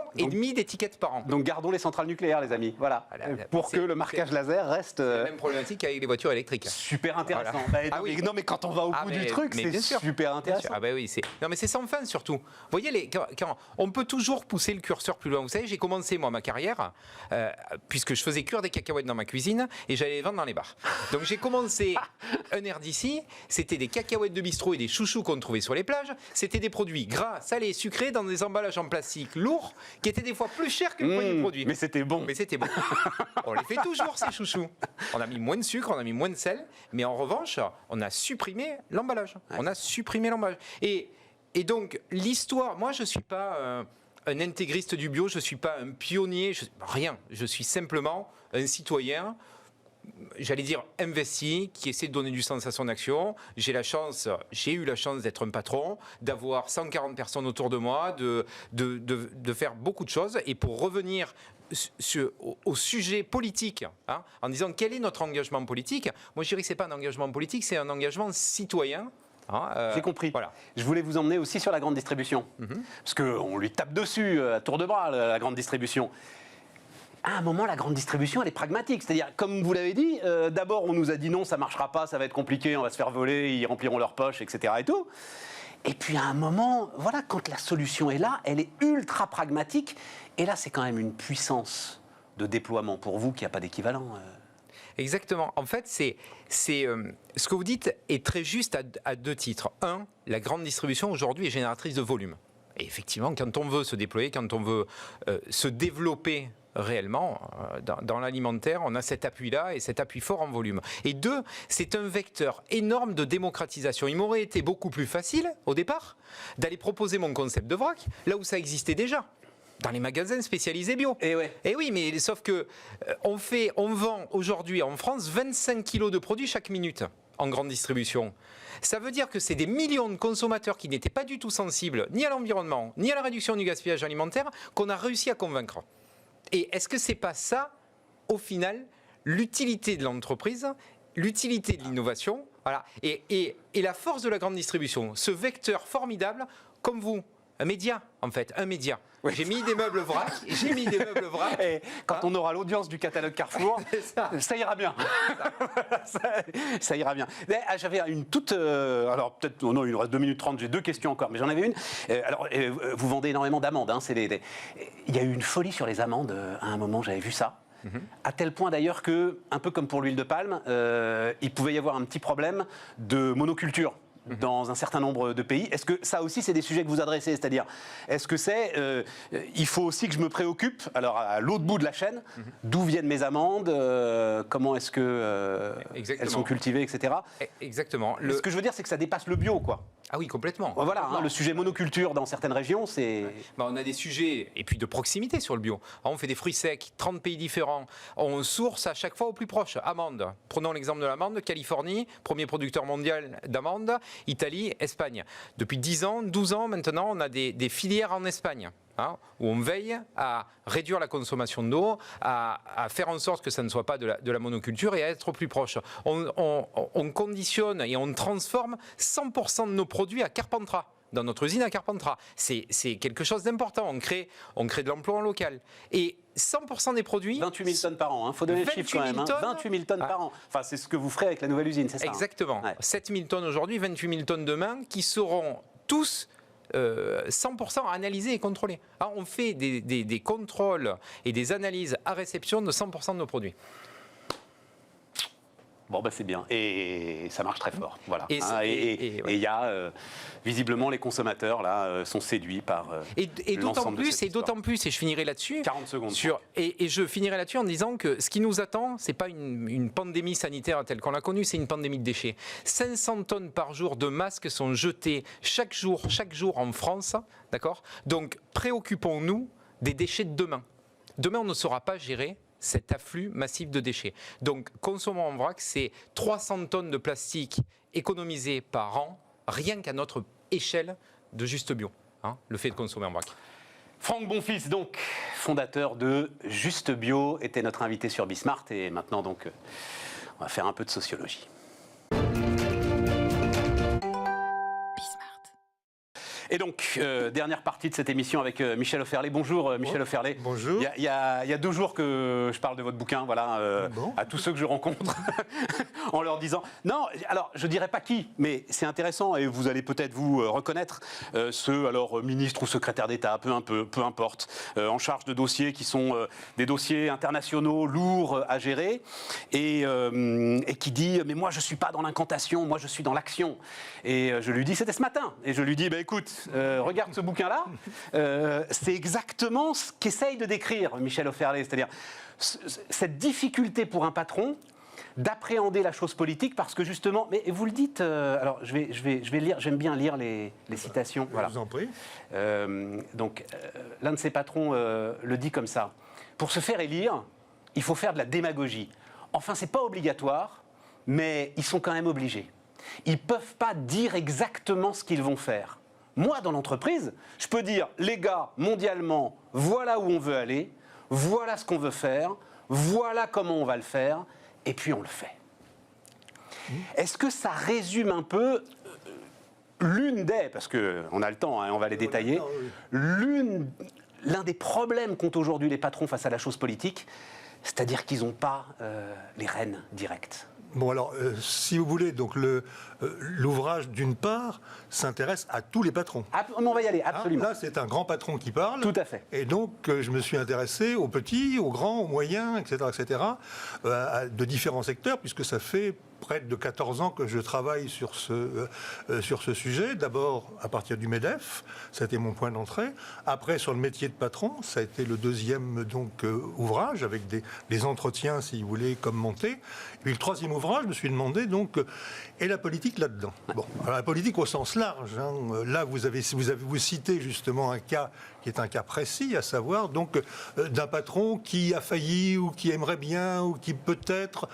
d'étiquettes par an. Donc gardons les centrales nucléaires, les amis. Voilà. Pour que le marquage laser reste. C'est la même problématique avec les voitures électriques. Super intéressant. Voilà. Non, mais quand on va au bout du truc, c'est super intéressant. Ah ben oui, non, mais c'est sans fin surtout. Vous voyez, quand on peut toujours pousser le curseur plus loin. Vous savez, j'ai commencé moi ma carrière puisque je faisais cuire des cacahuètes dans ma cuisine et j'allais les vendre dans les bars. Donc j'ai commencé un air d'ici, c'était des cacahuètes de bistrot et des chouchous qu'on trouvait sur les plages. C'était des produits gras, salés, sucrés dans des emballages en plastique lourds qui étaient des fois plus chers que le premier produit. Mais c'était bon. On les fait toujours ces chouchous. On a mis moins de sucre, on a mis moins de sel, mais en revanche, on a supprimé l'emballage. On a supprimé l'emballage. Et donc l'histoire, moi je suis pas un intégriste du bio, je suis pas un pionnier, rien. Je suis simplement un citoyen, j'allais dire investi, qui essaie de donner du sens à son action. J'ai eu la chance d'être un patron, d'avoir 140 personnes autour de moi, de faire beaucoup de choses. Et pour revenir au sujet politique, hein, en disant quel est notre engagement politique, moi je dirais que ce n'est pas un engagement politique, c'est un engagement citoyen. J'ai compris. Voilà. Je voulais vous emmener aussi sur la grande distribution. Parce qu'on lui tape dessus à tour de bras, la grande distribution. À un moment, la grande distribution, elle est pragmatique. C'est-à-dire, comme vous l'avez dit, d'abord, on nous a dit non, ça ne marchera pas, ça va être compliqué, on va se faire voler, ils rempliront leurs poches, etc. Et tout. Et puis, à un moment, voilà, quand la solution est là, elle est ultra pragmatique. Et là, c'est quand même une puissance de déploiement pour vous qui n'a pas d'équivalent. Exactement. En fait, ce que vous dites est très juste à deux titres. Un, la grande distribution aujourd'hui est génératrice de volume. Et effectivement, quand on veut se déployer, quand on veut se développer réellement, dans l'alimentaire, on a cet appui-là et cet appui fort en volume. Et deux, c'est un vecteur énorme de démocratisation. Il m'aurait été beaucoup plus facile, au départ, d'aller proposer mon concept de vrac, là où ça existait déjà. Dans les magasins spécialisés bio. Et oui, mais sauf que on vend aujourd'hui en France 25 kilos de produits chaque minute en grande distribution. Ça veut dire que c'est des millions de consommateurs qui n'étaient pas du tout sensibles ni à l'environnement, ni à la réduction du gaspillage alimentaire qu'on a réussi à convaincre. Et est-ce que c'est pas ça, au final, l'utilité de l'entreprise, l'utilité de l'innovation, voilà, et la force de la grande distribution, ce vecteur formidable, comme vous, un média, en fait, un média. Oui. J'ai mis des meubles vrac. Et quand on aura l'audience du catalogue Carrefour, ça ira bien. ça ira bien. J'avais une toute... alors peut-être, non, il nous reste 2 minutes 30, j'ai 2 questions encore, mais j'en avais une. Vous vendez énormément d'amandes. Hein, il y a eu une folie sur les amandes à un moment, j'avais vu ça. À tel point d'ailleurs que, un peu comme pour l'huile de palme, il pouvait y avoir un petit problème de monoculture dans un certain nombre de pays. Est-ce que ça aussi, c'est des sujets que vous adressez? C'est-à-dire, est-ce que il faut aussi que je me préoccupe, alors à l'autre bout de la chaîne, d'où viennent mes amandes, comment est-ce que elles sont cultivées, etc. Exactement. Ce que je veux dire, c'est que ça dépasse le bio, quoi. Ah oui, complètement. Voilà, hein, le sujet monoculture dans certaines régions, c'est... On a des sujets, et puis de proximité sur le bio. On fait des fruits secs, 30 pays différents. On source à chaque fois au plus proche. Amandes. Prenons l'exemple de l'amande. Californie, premier producteur mondial d'amandes. Italie, Espagne. Depuis 10 ans, 12 ans maintenant, on a des filières en Espagne. Hein, où on veille à réduire la consommation d'eau, à faire en sorte que ça ne soit pas de la monoculture et à être plus proche. On conditionne et on transforme 100% de nos produits à Carpentras, dans notre usine à Carpentras. C'est quelque chose d'important. On crée de l'emploi en local. Et 100% des produits... 28 000 tonnes par an, il faut donner le chiffre quand même. 28 000 tonnes par an. Enfin, c'est ce que vous ferez avec la nouvelle usine, c'est ça? Exactement. Ouais. 7 000 tonnes aujourd'hui, 28 000 tonnes demain, qui seront tous... 100% analysés et contrôlés. Alors, on fait des contrôles et des analyses à réception de 100% de nos produits. Bon, bah, c'est bien. Et ça marche très fort. Voilà. Et il y a, visiblement, les consommateurs, là, sont séduits par et d'autant l'ensemble de cette histoire. plus, et je finirai là-dessus. 40 secondes. Et je finirai là-dessus en disant que ce qui nous attend, c'est pas une pandémie sanitaire telle qu'on l'a connue, c'est une pandémie de déchets. 500 tonnes par jour de masques sont jetées chaque jour en France, d'accord ? Donc, préoccupons-nous des déchets de demain. Demain, on ne saura pas gérer cet afflux massif de déchets. Donc, consommons en vrac, c'est 300 tonnes de plastique économisées par an, rien qu'à notre échelle de Juste Bio, hein, le fait de consommer en vrac. Franck Bonfils, donc, fondateur de Juste Bio, était notre invité sur Bismart. Et maintenant, donc, on va faire un peu de sociologie. Et donc, dernière partie de cette émission avec Michel Offerlé. Bonjour Michel Offerlé. Bonjour. Il y a 2 jours que je parle de votre bouquin, voilà, à tous ceux que je rencontre, en leur disant... Non, alors, je ne dirais pas qui, mais c'est intéressant, et vous allez peut-être vous reconnaître ceux, alors, ministres ou secrétaires d'État, peu importe, en charge de dossiers qui sont des dossiers internationaux lourds à gérer, et qui dit, mais moi, je ne suis pas dans l'incantation, moi, je suis dans l'action. Et je lui dis, c'était ce matin, et je lui dis, bah, écoute, regarde ce bouquin-là, c'est exactement ce qu'essaye de décrire Michel Offerlé, c'est-à-dire cette difficulté pour un patron d'appréhender la chose politique parce que justement, mais vous le dites, alors je vais lire, j'aime bien lire les citations. Je voilà. vous en prie. Donc, l'un de ses patrons le dit comme ça. Pour se faire élire, il faut faire de la démagogie. Enfin, c'est pas obligatoire, mais ils sont quand même obligés. Ils peuvent pas dire exactement ce qu'ils vont faire. Moi, dans l'entreprise, je peux dire, les gars, mondialement, voilà où on veut aller, voilà ce qu'on veut faire, voilà comment on va le faire, et puis on le fait. Est-ce que ça résume un peu l'une des, parce qu'on a le temps, hein, on va les détailler, l'un des problèmes qu'ont aujourd'hui les patrons face à la chose politique, c'est-à-dire qu'ils n'ont pas les rênes directes? Bon, alors, si vous voulez, donc l'ouvrage, d'une part, s'intéresse à tous les patrons. On va y aller, absolument. Là, c'est un grand patron qui parle. Tout à fait. Et donc, je me suis intéressé aux petits, aux grands, aux moyens, etc., de différents secteurs, puisque ça fait près de 14 ans que je travaille sur ce sujet. D'abord, à partir du MEDEF, ça a été mon point d'entrée. Après, sur le métier de patron, ça a été le deuxième ouvrage, avec des entretiens, si vous voulez, commentés. Et puis le troisième ouvrage, je me suis demandé, donc, et la politique là-dedans. Bon, alors, la politique au sens large. Hein. Là, vous citez justement un cas qui est un cas précis, à savoir donc d'un patron qui a failli ou qui aimerait bien ou qui peut-être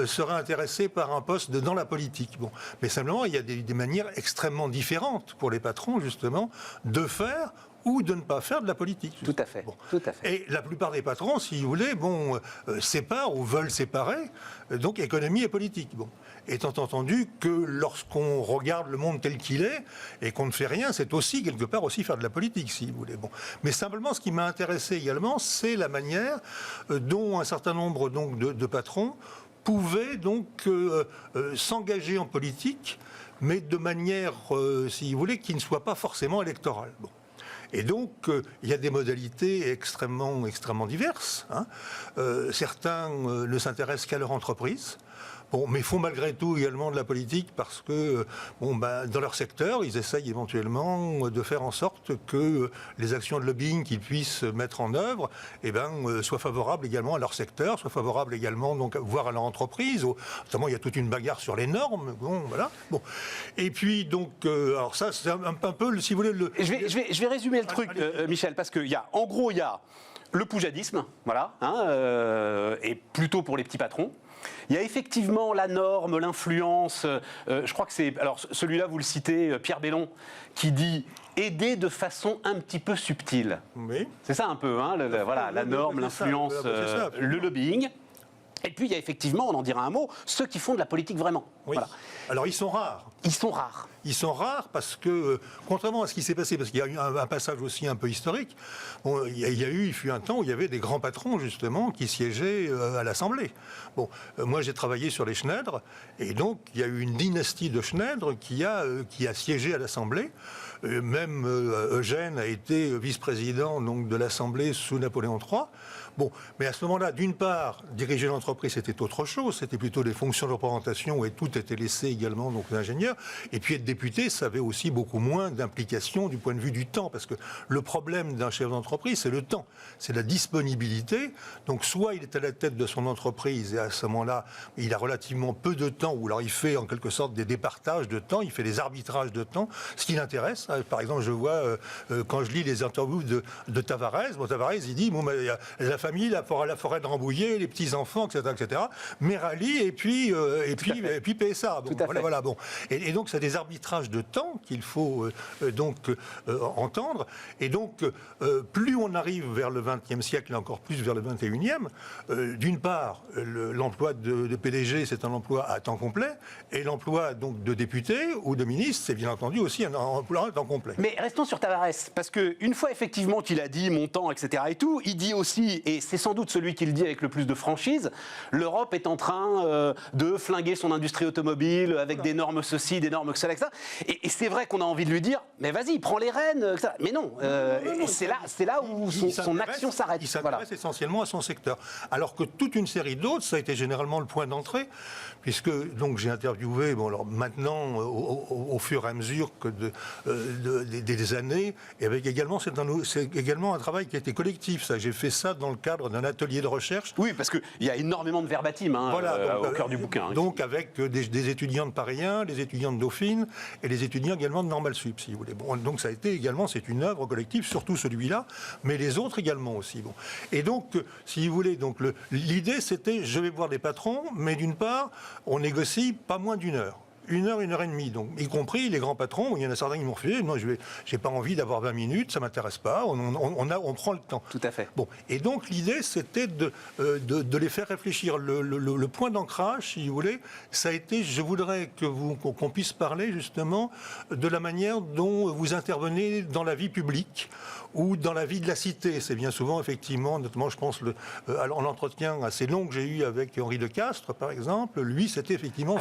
serait intéressé par un poste dans la politique. Bon. Mais simplement, il y a des manières extrêmement différentes pour les patrons, justement, de faire ou de ne pas faire de la politique. Tout à fait. Bon. Tout à fait. Et la plupart des patrons, si vous voulez, séparent ou veulent séparer donc économie et politique. Bon. Étant entendu que lorsqu'on regarde le monde tel qu'il est et qu'on ne fait rien, c'est aussi quelque part aussi faire de la politique, si vous voulez. Bon. Mais simplement, ce qui m'a intéressé également, c'est la manière dont un certain nombre donc de patrons pouvaient donc s'engager en politique, mais de manière, si vous voulez, qui ne soit pas forcément électorale. Bon. Et donc, il y a des modalités extrêmement diverses. Hein. Certains ne s'intéressent qu'à leur entreprise. Bon, mais font malgré tout également de la politique parce que, dans leur secteur, ils essayent éventuellement de faire en sorte que les actions de lobbying qu'ils puissent mettre en œuvre, soient favorables également à leur secteur, soient favorables également, donc, voire à leur entreprise. Notamment, il y a toute une bagarre sur les normes. Bon, voilà. Bon. Et puis, donc, alors ça, c'est un peu, si vous voulez, Je vais résumer le truc, Michel, parce qu'il y a, en gros, il y a le poujadisme, voilà, hein, et plutôt pour les petits patrons. Il y a effectivement la norme, l'influence. Je crois que c'est... Alors, celui-là, vous le citez, Pierre Bellon, qui dit « aider de façon un petit peu subtile ». Oui. C'est ça un peu, hein, voilà, la norme, l'influence, le lobbying. Et puis, il y a effectivement, on en dira un mot, ceux qui font de la politique vraiment. Oui. Voilà. Alors, ils sont rares. Ils sont rares. Ils sont rares parce que, contrairement à ce qui s'est passé, parce qu'il y a eu un passage aussi un peu historique, il fut un temps où il y avait des grands patrons, justement, qui siégeaient à l'Assemblée. Bon, moi, j'ai travaillé sur les Schneider, et donc, il y a eu une dynastie de Schneider qui a siégé à l'Assemblée. Même Eugène a été vice-président donc, de l'Assemblée sous Napoléon III. Bon, mais à ce moment-là, d'une part, diriger l'entreprise, c'était autre chose. C'était plutôt des fonctions de représentation et tout était laissé également donc, aux ingénieurs. Et puis être député, ça avait aussi beaucoup moins d'implication du point de vue du temps. Parce que le problème d'un chef d'entreprise, c'est le temps. C'est la disponibilité. Donc soit il est à la tête de son entreprise et à ce moment-là, il a relativement peu de temps, ou alors il fait en quelque sorte des départages de temps, il fait des arbitrages de temps, ce qui l'intéresse. Par exemple, je vois, quand je lis les interviews de Tavares, Tavares, il dit, bon, il y a la famille, la forêt de Rambouillet, les petits-enfants, etc. Merali et puis PSA. Bon, voilà, bon. Et donc, c'est des arbitrages de temps qu'il faut entendre. Et donc, plus on arrive vers le XXe siècle et encore plus vers le XXIe, d'une part, l'emploi de PDG, c'est un emploi à temps complet, et l'emploi donc de député ou de ministre, c'est bien entendu aussi un emploi à temps complet. Mais restons sur Tavares, parce qu'une fois effectivement qu'il a dit mon temps, etc. et tout, il dit aussi, et c'est sans doute celui qui le dit avec le plus de franchise, l'Europe est en train de flinguer son industrie automobile avec des normes ceci, des normes cela, etc. Et c'est vrai qu'on a envie de lui dire, mais vas-y, prends les rênes, etc. Mais non, c'est là où son action s'arrête. Il s'intéresse essentiellement à son secteur. Alors que toute une série d'autres, ça a été généralement le point d'entrée, puisque donc j'ai interviewé, alors maintenant, au fur et à mesure que des années, et avec également, c'est également un travail qui a été collectif. Ça, j'ai fait ça dans le cadre d'un atelier de recherche. Oui, parce qu'il y a énormément de verbatim au cœur du bouquin. Donc avec des étudiants de Paris 1, des étudiants de Dauphine et des étudiants également de Normal Sup, si vous voulez. Bon, donc ça a été également, c'est une œuvre collective, surtout celui-là, mais les autres également aussi. Bon. Et donc, si vous voulez, donc l'idée c'était, je vais voir des patrons, mais d'une part, on négocie pas moins d'une heure. 1 heure, 1 heure et demie, donc, y compris les grands patrons. Il y en a certains qui m'ont refusé. Non, j'ai pas envie d'avoir 20 minutes, ça m'intéresse pas. On prend le temps. Tout à fait. Bon, et donc l'idée, c'était de les faire réfléchir. Le point d'ancrage, si vous voulez, ça a été. Je voudrais qu'on puisse parler justement de la manière dont vous intervenez dans la vie publique ou dans la vie de la cité. C'est bien souvent, effectivement, notamment, je pense, en entretien assez long que j'ai eu avec Henri de Castres, par exemple, lui, c'était effectivement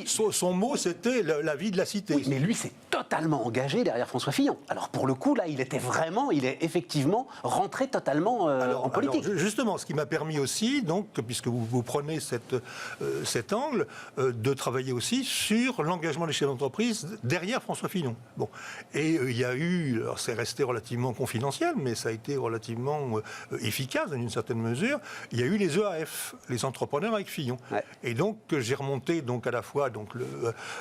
son mot, c'était la vie de la cité. Oui, mais lui, c'est totalement engagé derrière François Fillon. Alors, pour le coup, là, il est effectivement rentré totalement en politique. Alors, justement, ce qui m'a permis aussi, donc, puisque vous prenez cet angle, de travailler aussi sur l'engagement des chefs d'entreprise derrière François Fillon. Bon. Et il y a eu, alors c'est resté relativement confidentiel, mais ça a été relativement efficace dans une certaine mesure. Il y a eu les EAF, les entrepreneurs avec Fillon. Ouais. Et donc, j'ai remonté donc à la fois donc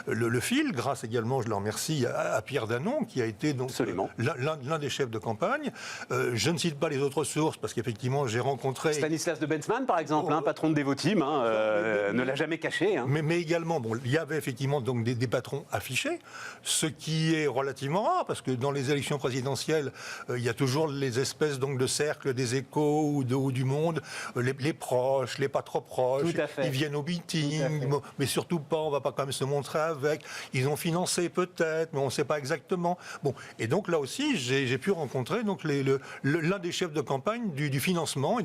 le fil, grâce également, je le remercie, à Pierre Danon, qui a été donc l'un des chefs de campagne. Je ne cite pas les autres sources, parce qu'effectivement, j'ai rencontré... Stanislas de Bensman, par exemple, patron de Devoteam, ne l'a jamais caché. Mais également, il y avait effectivement donc des patrons affichés, ce qui est relativement rare, parce que dans les élections présidentielles, il y a toujours les espèces donc, de cercles des Échos ou du Monde, les proches, les pas trop proches, ils viennent au meeting, mais surtout pas, on ne va pas quand même se montrer avec. Ils ont financé peut-être, mais on ne sait pas exactement. Bon, et donc là aussi, j'ai pu rencontrer donc l'un des chefs de campagne du financement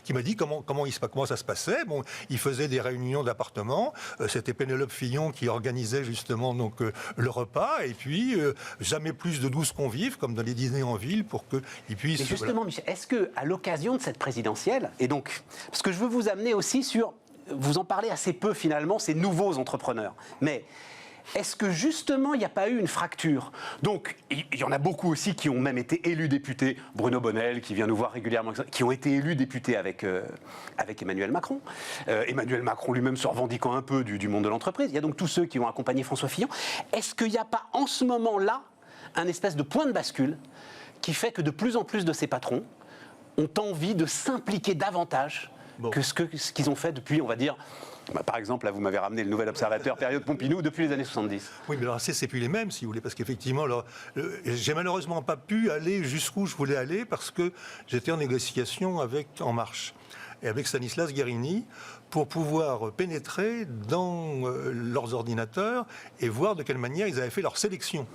qui m'a dit comment ça se passait. Bon, il faisait des réunions d'appartements. C'était Pénélope Fillon qui organisait justement donc le repas, et puis jamais plus de 12 convives comme dans les dîners en ville pour qu'ils puissent... Mais justement, Michel, est-ce qu'à l'occasion de cette présidentielle, et donc, parce que je veux vous amener aussi sur, vous en parlez assez peu finalement, ces nouveaux entrepreneurs, mais est-ce que justement il n'y a pas eu une fracture? Donc, il y en a beaucoup aussi qui ont même été élus députés, Bruno Bonnell qui vient nous voir régulièrement, qui ont été élus députés avec Emmanuel Macron. Emmanuel Macron lui-même se revendiquant un peu du monde de l'entreprise. Il y a donc tous ceux qui ont accompagné François Fillon. Est-ce qu'il n'y a pas en ce moment-là un espèce de point de bascule qui fait que de plus en plus de ces patrons ont envie de s'impliquer davantage que ce qu'ils ont fait depuis, on va dire... par exemple, là, vous m'avez ramené le Nouvel Observateur, période Pompidou, depuis les années 70. Oui, mais alors c'est plus les mêmes, si vous voulez, parce qu'effectivement, j'ai malheureusement pas pu aller jusqu'où je voulais aller, parce que j'étais en négociation avec En Marche et avec Stanislas Guerini pour pouvoir pénétrer dans leurs ordinateurs et voir de quelle manière ils avaient fait leur sélection.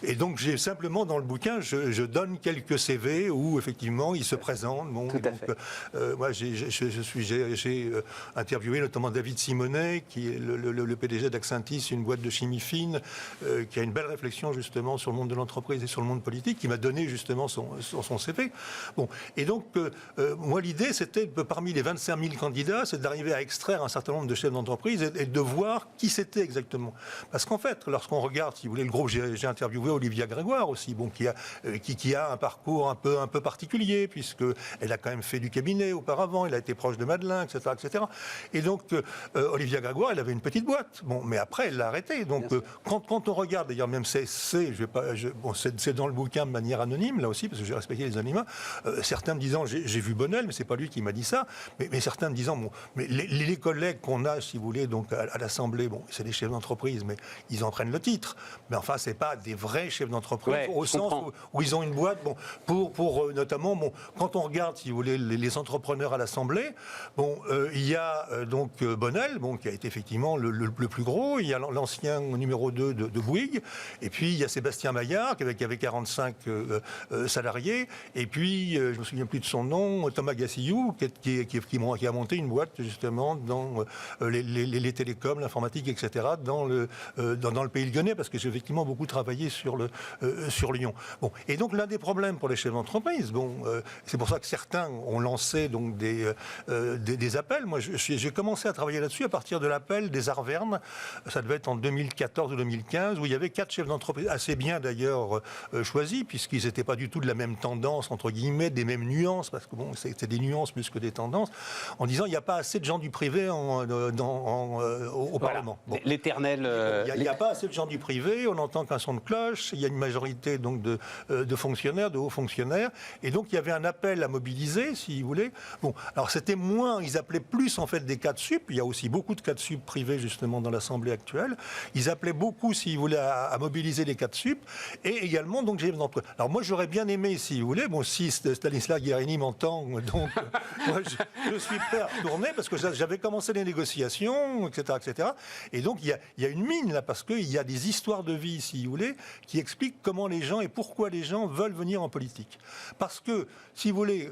Et donc, j'ai simplement dans le bouquin, je donne quelques CV où effectivement ils se présentent. Bon, Tout à fait. Moi, j'ai interviewé notamment David Simonet, qui est le PDG d'Axentis, une boîte de chimie fine, qui a une belle réflexion justement sur le monde de l'entreprise et sur le monde politique, qui m'a donné justement son CV. Bon, et donc, moi, l'idée, c'était, parmi les 25 000 candidats, c'est d'arriver à extraire un certain nombre de chefs d'entreprise et de voir qui c'était exactement. Parce qu'en fait, lorsqu'on regarde, si vous voulez, le groupe, j'ai interviewé Olivia Grégoire aussi, bon, qui a un parcours un peu particulier, puisqu'elle a quand même fait du cabinet auparavant, elle a été proche de Madeleine, etc. etc. Et donc, Olivia Grégoire, elle avait une petite boîte, bon, mais après, elle l'a arrêtée. Donc, quand on regarde, d'ailleurs, même c'est dans le bouquin de manière anonyme, là aussi, parce que j'ai respecté les anonymes, certains me disant, j'ai vu Bonnel, mais c'est pas lui qui m'a dit ça, mais certains me disant, bon, mais les collègues qu'on a, si vous voulez, donc à l'Assemblée, bon, c'est des chefs d'entreprise, mais ils en prennent le titre. Mais enfin, c'est pas des vrais chefs d'entreprise, au sens où ils ont une boîte, bon, pour notamment, bon, quand on regarde, si vous voulez, les entrepreneurs à l'Assemblée, bon, il y a donc Bonnel, bon, qui a été effectivement le plus gros, il y a l'ancien numéro 2 de Bouygues, et puis il y a Sébastien Maillard, qui avait 45 salariés, et puis, je me souviens plus de son nom, Thomas Gassillou, qui a monté une boîte, justement, dans les télécoms, l'informatique, etc., dans le pays lyonnais, parce que j'ai effectivement beaucoup travaillé sur Lyon. Bon, et donc l'un des problèmes pour les chefs d'entreprise, bon, c'est pour ça que certains ont lancé donc des appels. Moi, j'ai commencé à travailler là-dessus à partir de l'appel des Arvernes. Ça devait être en 2014 ou 2015, où il y avait 4 chefs d'entreprise, assez bien d'ailleurs choisis, puisqu'ils n'étaient pas du tout de la même tendance, entre guillemets, des mêmes nuances, parce que bon, c'est des nuances plus que des tendances, en disant il n'y a pas assez de gens du privé au Parlement. Bon. L'éternel. Il n'y a pas assez de gens du privé, on n'entend qu'un son de cloche, il y a une majorité donc de fonctionnaires, de hauts fonctionnaires, et donc il y avait un appel à mobiliser, si vous voulez. Bon, alors c'était moins, ils appelaient plus en fait des cadres sup, il y a aussi beaucoup de cadres sup privés justement dans l'Assemblée actuelle, ils appelaient beaucoup, si vous voulez, à mobiliser les cadres sup, et également donc j'ai... Alors moi j'aurais bien aimé, si vous voulez, bon, si Stanislas Guérini m'entend, donc moi je suis prêt à retourner, parce que j'avais commencé les négociations, etc., etc., et donc il y a une mine là, parce qu'il y a des histoires de vie, si vous voulez, qui expliquent comment les gens et pourquoi les gens veulent venir en politique. Parce que, si vous voulez,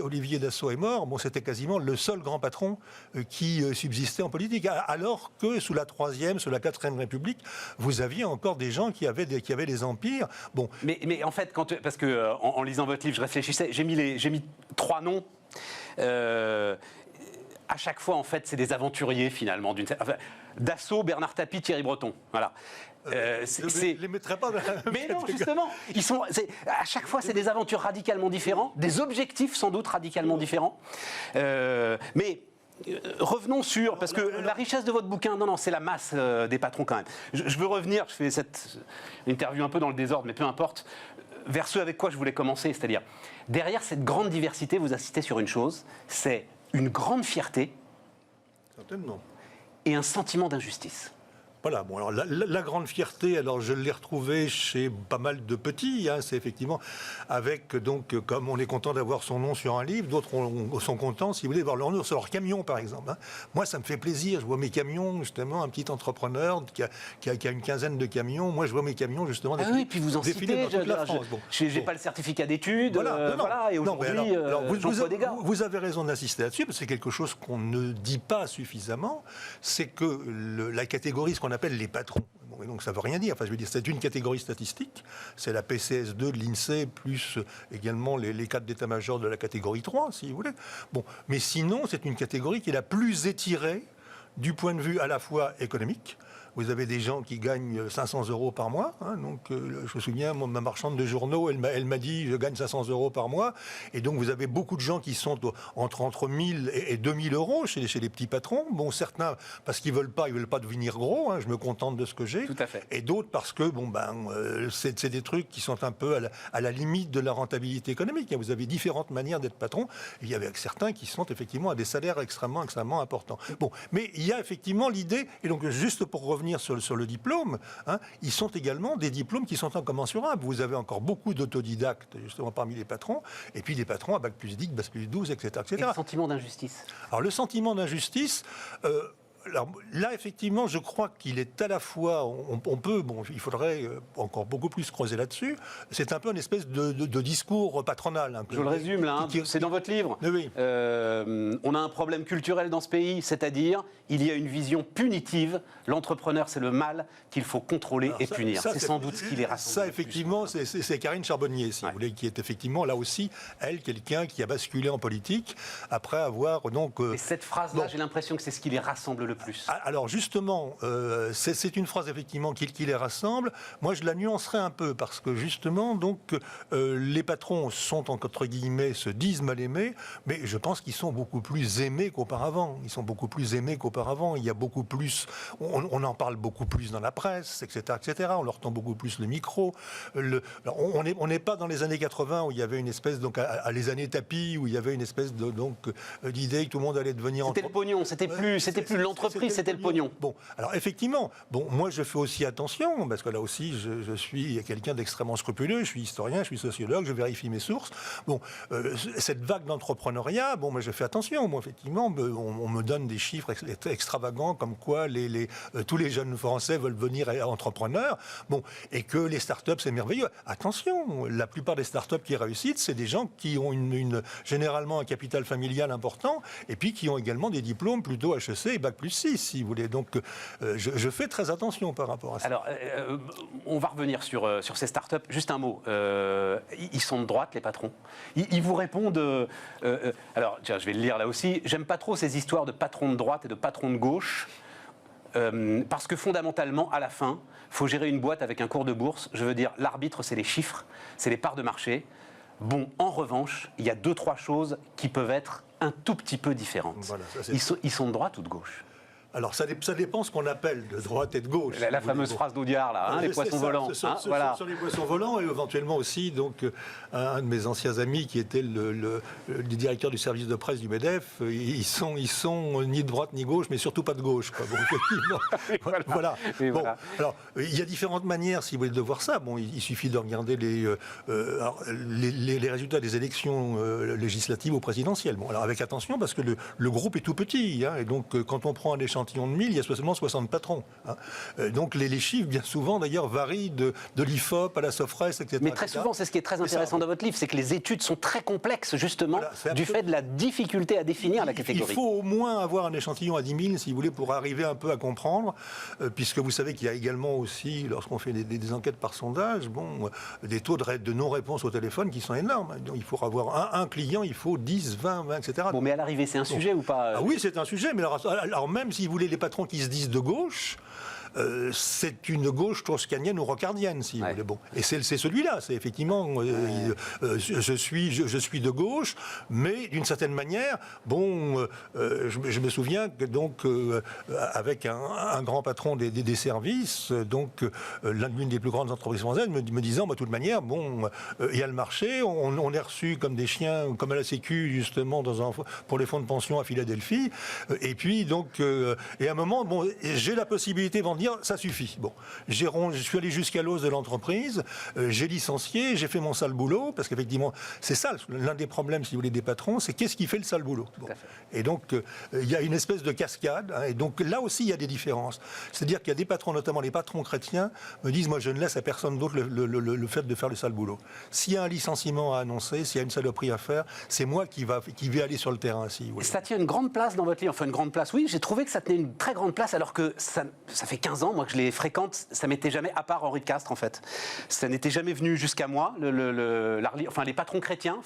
Olivier Dassault est mort, bon, c'était quasiment le seul grand patron qui subsistait en politique, alors que sous la 3e, sous la 4e République, vous aviez encore des gens qui avaient des empires. Bon. Mais en fait, parce que en lisant votre livre, je réfléchissais, j'ai mis 3 noms. À chaque fois, en fait, c'est des aventuriers, finalement. Dassault, Bernard Tapie, Thierry Breton. Voilà. Je les mettrais pas dans la même Mais non, justement, à chaque fois, c'est des aventures radicalement différentes, des objectifs sans doute radicalement différents. Mais revenons sur, parce que la richesse de votre bouquin, non, c'est la masse des patrons quand même. Je veux revenir, je fais cette interview un peu dans le désordre, mais peu importe, vers ce avec quoi je voulais commencer, c'est-à-dire, derrière cette grande diversité, vous insistez sur une chose, c'est une grande fierté. Certainement. Et un sentiment d'injustice. Voilà, bon, alors la grande fierté, alors je l'ai retrouvée chez pas mal de petits, hein, c'est effectivement avec, donc, comme on est content d'avoir son nom sur un livre, d'autres sont contents, si vous voulez, voir leur nom sur leur camion, par exemple. Hein. Moi, ça me fait plaisir, je vois mes camions, justement, un petit entrepreneur qui a une quinzaine de camions, moi, je vois mes camions, justement, défiler, oui, puis vous en citez, dans toute la France. J'ai pas le certificat d'études, voilà, et aujourd'hui, vous avez raison d'insister là-dessus, parce que c'est quelque chose qu'on ne dit pas suffisamment, c'est que la catégorie, ce qu'on appelle les patrons. Bon, et donc ça ne veut rien dire. Enfin, je veux dire, c'est une catégorie statistique. C'est la PCS2 de l'INSEE, plus également les cadres d'état-major de la catégorie 3, si vous voulez. Bon, mais sinon, c'est une catégorie qui est la plus étirée du point de vue à la fois économique. Vous avez des gens qui gagnent 500 € par mois. Hein, donc, je me souviens, ma marchande de journaux, elle m'a dit, je gagne 500 € par mois. Et donc, vous avez beaucoup de gens qui sont entre 1000 et 2000 € chez les petits patrons. Bon, certains, parce qu'ils veulent pas devenir gros. Hein, je me contente de ce que j'ai. Tout à fait. Et d'autres parce que, c'est des trucs qui sont un peu à la limite de la rentabilité économique. Vous avez différentes manières d'être patron. Il y avait certains qui sont effectivement à des salaires extrêmement importants. Bon, mais il y a effectivement l'idée, et donc juste pour revenir sur le diplôme, hein, ils sont également des diplômes qui sont incommensurables. Vous avez encore beaucoup d'autodidactes, justement, parmi les patrons, et puis des patrons à bac+10, bac+12, etc. Et le sentiment d'injustice. Alors, le sentiment d'injustice... alors, là, effectivement, je crois qu'il est à la fois, on peut, il faudrait encore beaucoup plus creuser là-dessus, c'est un peu une espèce de discours patronal. Je le résume là, c'est dans votre livre. Oui. On a un problème culturel dans ce pays, c'est-à-dire il y a une vision punitive. L'entrepreneur, c'est le mal qu'il faut contrôler et punir. C'est sans doute ce qui les rassemble. Ça, effectivement, c'est Karine Charbonnier, si vous voulez, qui est effectivement, là aussi, elle, quelqu'un qui a basculé en politique après avoir donc... Et cette phrase-là, j'ai l'impression que c'est ce qui les rassemble le plus. Alors justement, c'est une phrase effectivement qui les rassemble. Moi, je la nuancerais un peu parce que justement, donc, les patrons sont entre guillemets se disent mal aimés, mais je pense qu'ils sont beaucoup plus aimés qu'auparavant. Ils sont beaucoup plus aimés qu'auparavant. Il y a beaucoup plus, on en parle beaucoup plus dans la presse, etc., etc. On leur tend beaucoup plus le micro. On n'est pas dans les années 80 où il y avait une espèce donc à les années tapis où il y avait une espèce d'idée que tout le monde allait devenir. C'était le pognon. C'était plus l'entreprise, c'était le pognon. Bon, alors effectivement, moi je fais aussi attention, parce que là aussi je suis quelqu'un d'extrêmement scrupuleux, je suis historien, je suis sociologue, je vérifie mes sources. Bon, cette vague d'entrepreneuriat, moi je fais attention, moi effectivement, on me donne des chiffres extravagants comme quoi tous les jeunes Français veulent devenir entrepreneurs, et que les startups c'est merveilleux. Attention, la plupart des startups qui réussissent, c'est des gens qui ont généralement un capital familial important, et puis qui ont également des diplômes plutôt HEC et Bac+6, si vous voulez. Donc, je fais très attention par rapport à ça. Alors, on va revenir sur ces startups. Juste un mot. Ils sont de droite, les patrons. Ils vous répondent... alors, tiens, je vais le lire là aussi. J'aime pas trop ces histoires de patrons de droite et de patrons de gauche. Parce que fondamentalement, à la fin, il faut gérer une boîte avec un cours de bourse. Je veux dire, l'arbitre, c'est les chiffres, c'est les parts de marché. Bon, en revanche, il y a 2-3 choses qui peuvent être un tout petit peu différentes. Voilà, ils sont de droite ou de gauche ? Alors, ça dépend ce qu'on appelle de droite et de gauche. La fameuse phrase d'Audiard, là, les poissons volants. Voilà. Sur les poissons volants, et éventuellement aussi, donc, un de mes anciens amis qui était le directeur du service de presse du MEDEF, ils sont ni de droite ni gauche, mais surtout pas de gauche. Quoi. Bon, effectivement. Voilà. Bon, alors, il y a différentes manières, si vous voulez, de voir ça. Bon, il suffit de regarder les résultats des élections législatives ou présidentielles. Bon, alors, avec attention, parce que le groupe est tout petit, et donc, quand on prend un échantillon de 1000, il y a seulement 60 patrons. Donc les chiffres, bien souvent, d'ailleurs, varient de l'IFOP à la Sofres, etc. Mais très souvent, c'est ce qui est très intéressant dans votre livre, c'est que les études sont très complexes, justement, du fait de la difficulté à définir la catégorie. Il faut au moins avoir un échantillon à 10 000, si vous voulez, pour arriver un peu à comprendre, puisque vous savez qu'il y a également aussi, lorsqu'on fait des enquêtes par sondage, des taux de non-réponse au téléphone qui sont énormes. Donc il faut avoir un client, il faut 10, 20, etc. Bon, mais à l'arrivée, c'est un sujet ou pas ? Oui, c'est un sujet, mais alors même si vous voulez les patrons qui se disent de gauche, c'est une gauche toscanienne ou rocardienne, si vous voulez. Bon. Et c'est celui-là, c'est effectivement, je suis de gauche, mais d'une certaine manière, je me souviens que donc, avec un grand patron des services, donc l'une des plus grandes entreprises françaises, me disant, de toute manière, il y a le marché, on est reçu comme des chiens, comme à la Sécu, justement, pour les fonds de pension à Philadelphie, et puis donc, et à un moment, j'ai la possibilité de dire ça suffit. Bon, je suis allé jusqu'à l'os de l'entreprise, j'ai licencié, j'ai fait mon sale boulot, parce qu'effectivement, c'est ça, l'un des problèmes, si vous voulez, des patrons, c'est qu'est-ce qui fait le sale boulot. Bon. Et donc, il y a une espèce de cascade, et donc là aussi, il y a des différences. C'est-à-dire qu'il y a des patrons, notamment les patrons chrétiens, me disent, moi, je ne laisse à personne d'autre le fait de faire le sale boulot. S'il y a un licenciement à annoncer, s'il y a une saloperie à faire, c'est moi qui vais aller sur le terrain. Si vous voulez. Ça tient une grande place dans votre livre, enfin une grande place, oui, j'ai trouvé que ça tenait une très grande place, alors que ça fait 15 ans, moi, que je les fréquente, ça m'était jamais, à part Henri de Castres, en fait. Ça n'était jamais venu jusqu'à moi, les patrons chrétiens.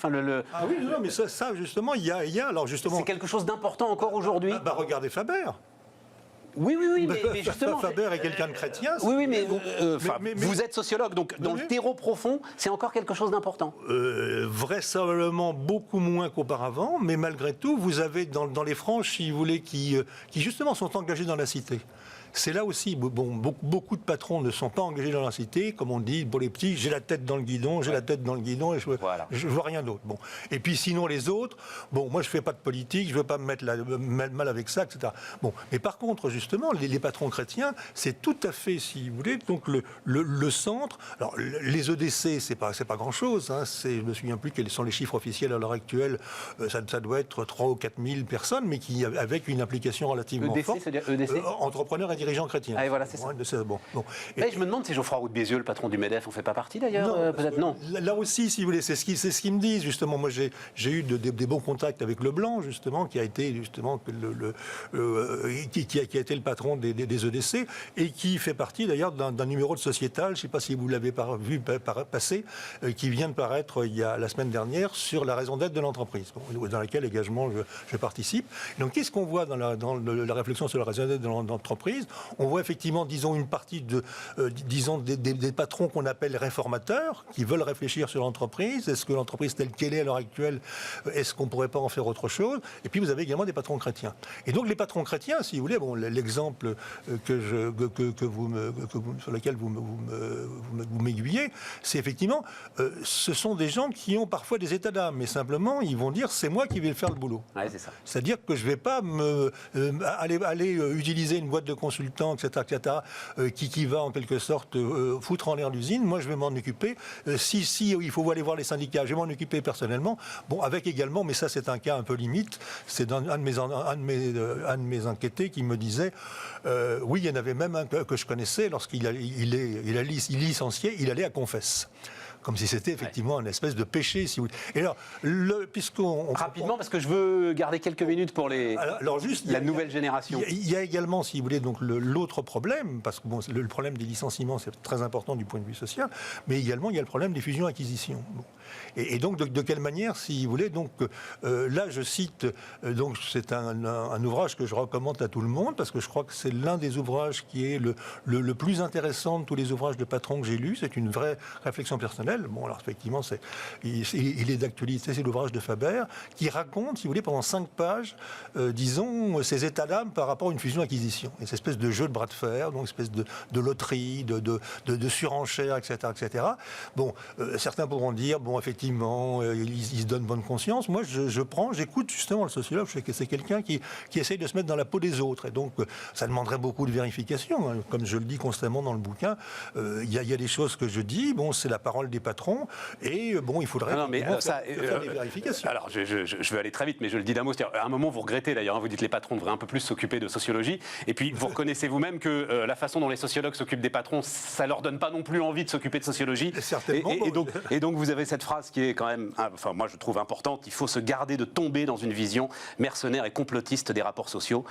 Ah oui, non, mais ça justement, il y a alors justement... C'est quelque chose d'important encore aujourd'hui. Regardez Faber. Oui, mais justement... Faber est quelqu'un de chrétien. Oui, mais vous êtes sociologue, donc dans le terreau profond, c'est encore quelque chose d'important. Vraisemblablement beaucoup moins qu'auparavant, mais malgré tout, vous avez dans les franges, si vous voulez, qui justement sont engagés dans la cité. c'est là aussi, bon, beaucoup de patrons ne sont pas engagés dans la cité, comme on dit, pour les petits, j'ai la tête dans le guidon, j'ai la tête dans le guidon, et je vois rien d'autre. Bon. Et puis sinon, les autres, bon, moi je fais pas de politique, je veux pas me mettre mal avec ça, etc. Bon. Mais par contre, justement, les patrons chrétiens, c'est tout à fait, si vous voulez, donc le centre. Alors, les EDC, c'est pas grand-chose, hein, je me souviens plus quels sont les chiffres officiels à l'heure actuelle, ça doit être 3 ou 4 000 personnes, mais qui, avec une implication relativement forte. C'est-à-dire EDC entrepreneurs et dirigeants chrétiens. Ah, et voilà, c'est ça. Bon. Et je me demande si Geoffroy Roux de Bézieux, le patron du MEDEF, on fait pas partie d'ailleurs, peut-être non. Là aussi, si vous voulez, c'est ce qu'ils me disent, justement. Moi, j'ai eu des bons contacts avec Leblanc, justement, qui a été justement qui a été le patron des EDC et qui fait partie d'ailleurs d'un numéro de Sociétal, je ne sais pas si vous l'avez vu passer, qui vient de paraître la semaine dernière sur la raison d'être de l'entreprise, dans laquelle également je participe. Donc, qu'est-ce qu'on voit dans la réflexion sur la raison d'être de l'entreprise? On voit effectivement, disons, une partie des patrons qu'on appelle réformateurs, qui veulent réfléchir sur l'entreprise. Est-ce que l'entreprise telle qu'elle est à l'heure actuelle, est-ce qu'on ne pourrait pas en faire autre chose? Et puis vous avez également des patrons chrétiens. Et donc les patrons chrétiens, si vous voulez, bon, l'exemple sur lequel vous m'aiguillez, c'est effectivement, ce sont des gens qui ont parfois des états d'âme, mais simplement ils vont dire c'est moi qui vais faire le boulot. Ouais, c'est ça. C'est-à-dire que je ne vais pas aller utiliser une boîte de consultants, etc., qui va en quelque sorte foutre en l'air l'usine. Moi, je vais m'en occuper. Si il faut aller voir les syndicats, je vais m'en occuper personnellement. Bon, avec également, mais ça c'est un cas un peu limite, c'est un de mes enquêtés qui me disait, oui, il y en avait même un que je connaissais, lorsqu'il est licencié, il allait à confesse. Comme si c'était effectivement une espèce de péché, si vous voulez. Et alors, rapidement, parce que je veux garder quelques minutes pour la nouvelle génération. Il y a également, si vous voulez, donc l'autre problème, parce que bon, le problème des licenciements, c'est très important du point de vue social, mais également, il y a le problème des fusions-acquisitions. Bon. Et donc, de quelle manière, si vous voulez, donc là, je cite, donc c'est un ouvrage que je recommande à tout le monde, parce que je crois que c'est l'un des ouvrages qui est le plus intéressant de tous les ouvrages de patrons que j'ai lus. C'est une vraie réflexion personnelle. Bon, alors effectivement, il est d'actualité, c'est l'ouvrage de Faber, qui raconte, si vous voulez, pendant 5 pages, disons, ses états d'âme par rapport à une fusion-acquisition. Et cette espèce de jeu de bras de fer, donc espèce de loterie, de surenchère, etc., etc. Bon, certains pourront dire, bon, effectivement, il se donne bonne conscience. Moi, j'écoute justement le sociologue, je sais que c'est quelqu'un qui essaye de se mettre dans la peau des autres. Et donc, ça demanderait beaucoup de vérification. Hein. Comme je le dis constamment dans le bouquin, il y a des choses que je dis, bon, c'est la parole des patrons, et bon, il faudrait faire des vérifications. Alors, je vais aller très vite, mais je le dis d'un mot. À un moment, vous regrettez d'ailleurs, hein, vous dites les patrons devraient un peu plus s'occuper de sociologie, et puis vous reconnaissez vous-même que la façon dont les sociologues s'occupent des patrons, ça leur donne pas non plus envie de s'occuper de sociologie. Certainement. Et donc, vous avez cette phrase qui est quand même, enfin, moi je trouve importante, il faut se garder de tomber dans une vision mercenaire et complotiste des rapports sociaux,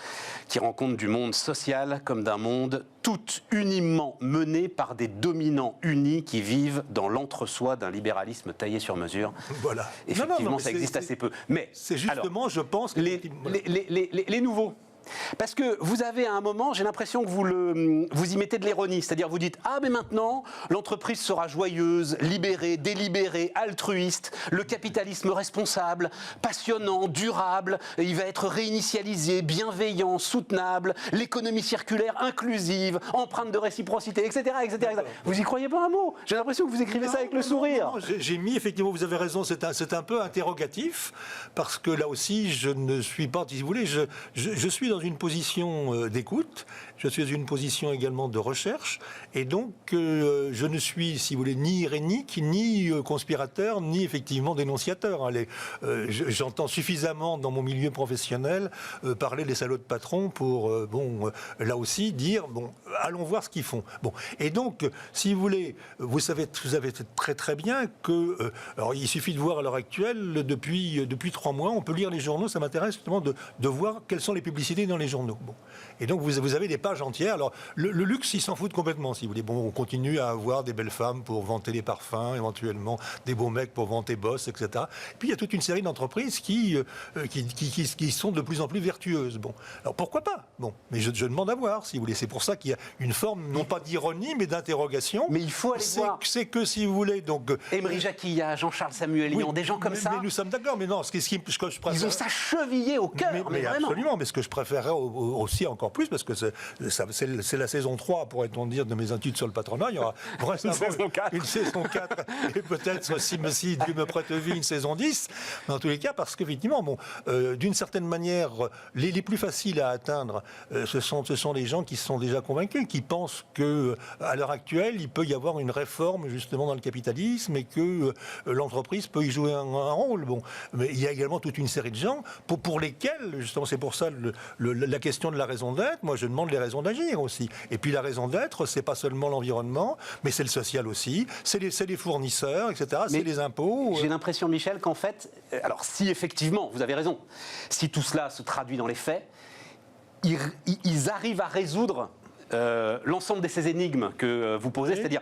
qui rend compte du monde social comme d'un monde tout uniment mené par des dominants unis qui vivent dans l'entre-soi d'un libéralisme taillé sur mesure. Voilà. Effectivement, ça existe assez peu. Mais c'est justement, alors, je pense que les nouveaux. Parce que vous avez à un moment, j'ai l'impression que vous y mettez de l'ironie, c'est-à-dire vous dites « Ah, mais maintenant, l'entreprise sera joyeuse, libérée, délibérée, altruiste, le capitalisme responsable, passionnant, durable, il va être réinitialisé, bienveillant, soutenable, l'économie circulaire, inclusive, empreinte de réciprocité, etc. etc. Vous y croyez pas un mot? J'ai l'impression que vous écrivez ça avec le sourire. Non, j'ai mis, effectivement, vous avez raison, c'est un peu interrogatif, parce que là aussi, je ne suis pas, si vous voulez, je suis dans une position d'écoute, je suis dans une position également de recherche, et donc je ne suis, si vous voulez, ni irénique, ni conspirateur, ni effectivement dénonciateur. Hein. J'entends suffisamment dans mon milieu professionnel parler des salauds de patrons pour, là aussi, dire, bon, allons voir ce qu'ils font. Bon. Et donc, si vous voulez, vous savez très très bien que, alors il suffit de voir à l'heure actuelle, depuis 3 mois, on peut lire les journaux, ça m'intéresse justement de voir quelles sont les publicités dans les journaux. Bon. Et donc vous avez des pages entières. Alors le luxe, ils s'en foutent complètement, si vous voulez. Bon, on continue à avoir des belles femmes pour vanter les parfums, éventuellement des beaux mecs pour vanter Boss, etc. Puis il y a toute une série d'entreprises qui sont de plus en plus vertueuses. Bon, alors pourquoi pas? Bon, mais je demande à voir, si vous voulez. C'est pour ça qu'il une forme, non pas d'ironie, mais d'interrogation. Mais il faut aller voir. C'est que, si vous voulez, donc... Emery Jacquilla, Jean-Charles Samuelian, des gens comme ça. Mais nous sommes d'accord, mais non, ce que je préfère... Ils ont ça chevillé au cœur, mais vraiment. Absolument, mais ce que je préférerais aussi encore plus, parce que c'est la saison 3, pourrait-on dire, de mes études sur le patronat. Il y aura une saison 4 et peut-être, si Dieu me prête vie, une saison 10. Mais en tous les cas, parce qu'effectivement, d'une certaine manière, les plus faciles à atteindre, ce sont les gens qui sont déjà convaincus, qui pensent qu'à l'heure actuelle, il peut y avoir une réforme justement dans le capitalisme et que l'entreprise peut y jouer un rôle. Bon, mais il y a également toute une série de gens pour lesquels, justement, c'est pour ça la question de la raison d'être. Moi, je demande les raisons d'agir aussi. Et puis la raison d'être, c'est pas seulement l'environnement, mais c'est le social aussi, c'est les fournisseurs, etc. C'est les impôts. J'ai l'impression, Michel, qu'en fait, alors si effectivement, vous avez raison, si tout cela se traduit dans les faits, ils arrivent à résoudre l'ensemble de ces énigmes que vous posez, c'est-à-dire,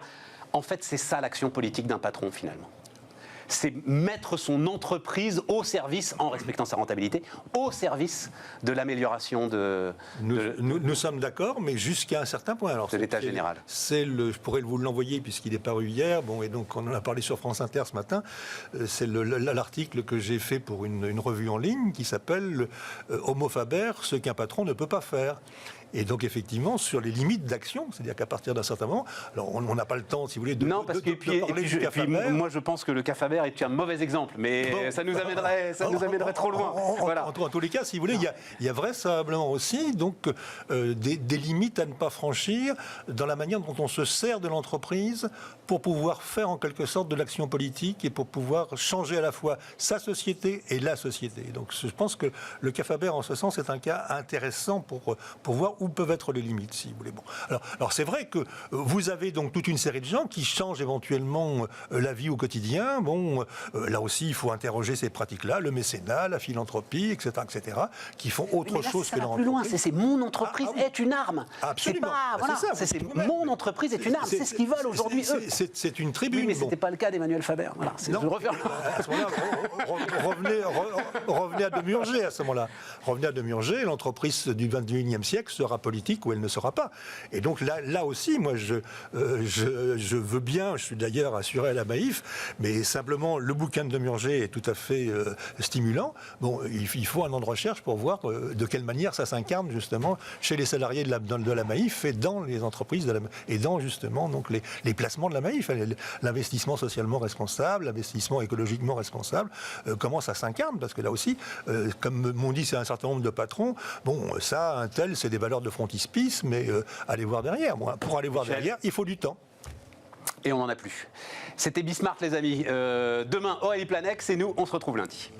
en fait, c'est ça l'action politique d'un patron finalement. C'est mettre son entreprise au service, en respectant sa rentabilité, au service de l'amélioration Nous sommes d'accord, mais jusqu'à un certain point. Alors, de l'état général. Je pourrais vous l'envoyer puisqu'il est paru hier. Bon, et donc on en a parlé sur France Inter ce matin. C'est l'article que j'ai fait pour une revue en ligne qui s'appelle Homo Faber, ce qu'un patron ne peut pas faire. Et donc, effectivement, sur les limites d'action, c'est-à-dire qu'à partir d'un certain moment, alors on n'a pas le temps, si vous voulez, de parler du cas Faber. Moi, je pense que le cas Faber est un mauvais exemple, mais ça nous amènerait trop loin. En tous les cas, si vous voulez, il y a vraisemblablement aussi donc, des limites à ne pas franchir dans la manière dont on se sert de l'entreprise pour pouvoir faire en quelque sorte de l'action politique et pour pouvoir changer à la fois sa société et la société. Donc, je pense que le cas Faber, en ce sens, est un cas intéressant pour voir où peuvent être les limites, si vous voulez. Bon. Alors c'est vrai que vous avez donc toute une série de gens qui changent éventuellement la vie au quotidien. Bon, là aussi, il faut interroger ces pratiques-là, le mécénat, la philanthropie, etc., qui font autre chose que l'entreprise. Plus loin, c'est mon entreprise est une arme. Absolument. C'est mon entreprise est une arme. C'est ce qu'ils veulent aujourd'hui, eux. C'est une tribune. Oui, mais ce n'était pas le cas d'Emmanuel Faber. Voilà. Je reviens. À ce moment-là, revenez à Demurger, à ce moment-là. Revenez à Demurger, l'entreprise du 21e siècle sera politique ou elle ne sera pas. Et donc là aussi, moi, je veux bien, je suis d'ailleurs assuré à la Maïf, mais simplement, le bouquin de Demurger est tout à fait stimulant. Bon, il faut un an de recherche pour voir de quelle manière ça s'incarne, justement, chez les salariés de la Maïf et dans les entreprises et dans, justement, donc, les placements de la Maïf. L'investissement socialement responsable, l'investissement écologiquement responsable, comment ça s'incarne, parce que là aussi, comme m'ont dit, c'est un certain nombre de patrons, bon, ça, un tel, c'est des valeurs de frontispice, mais allez voir derrière. Pour aller voir derrière, il faut du temps. Et on n'en a plus. C'était Bismarck, les amis. Demain, Aurélie Planex, et nous, on se retrouve lundi.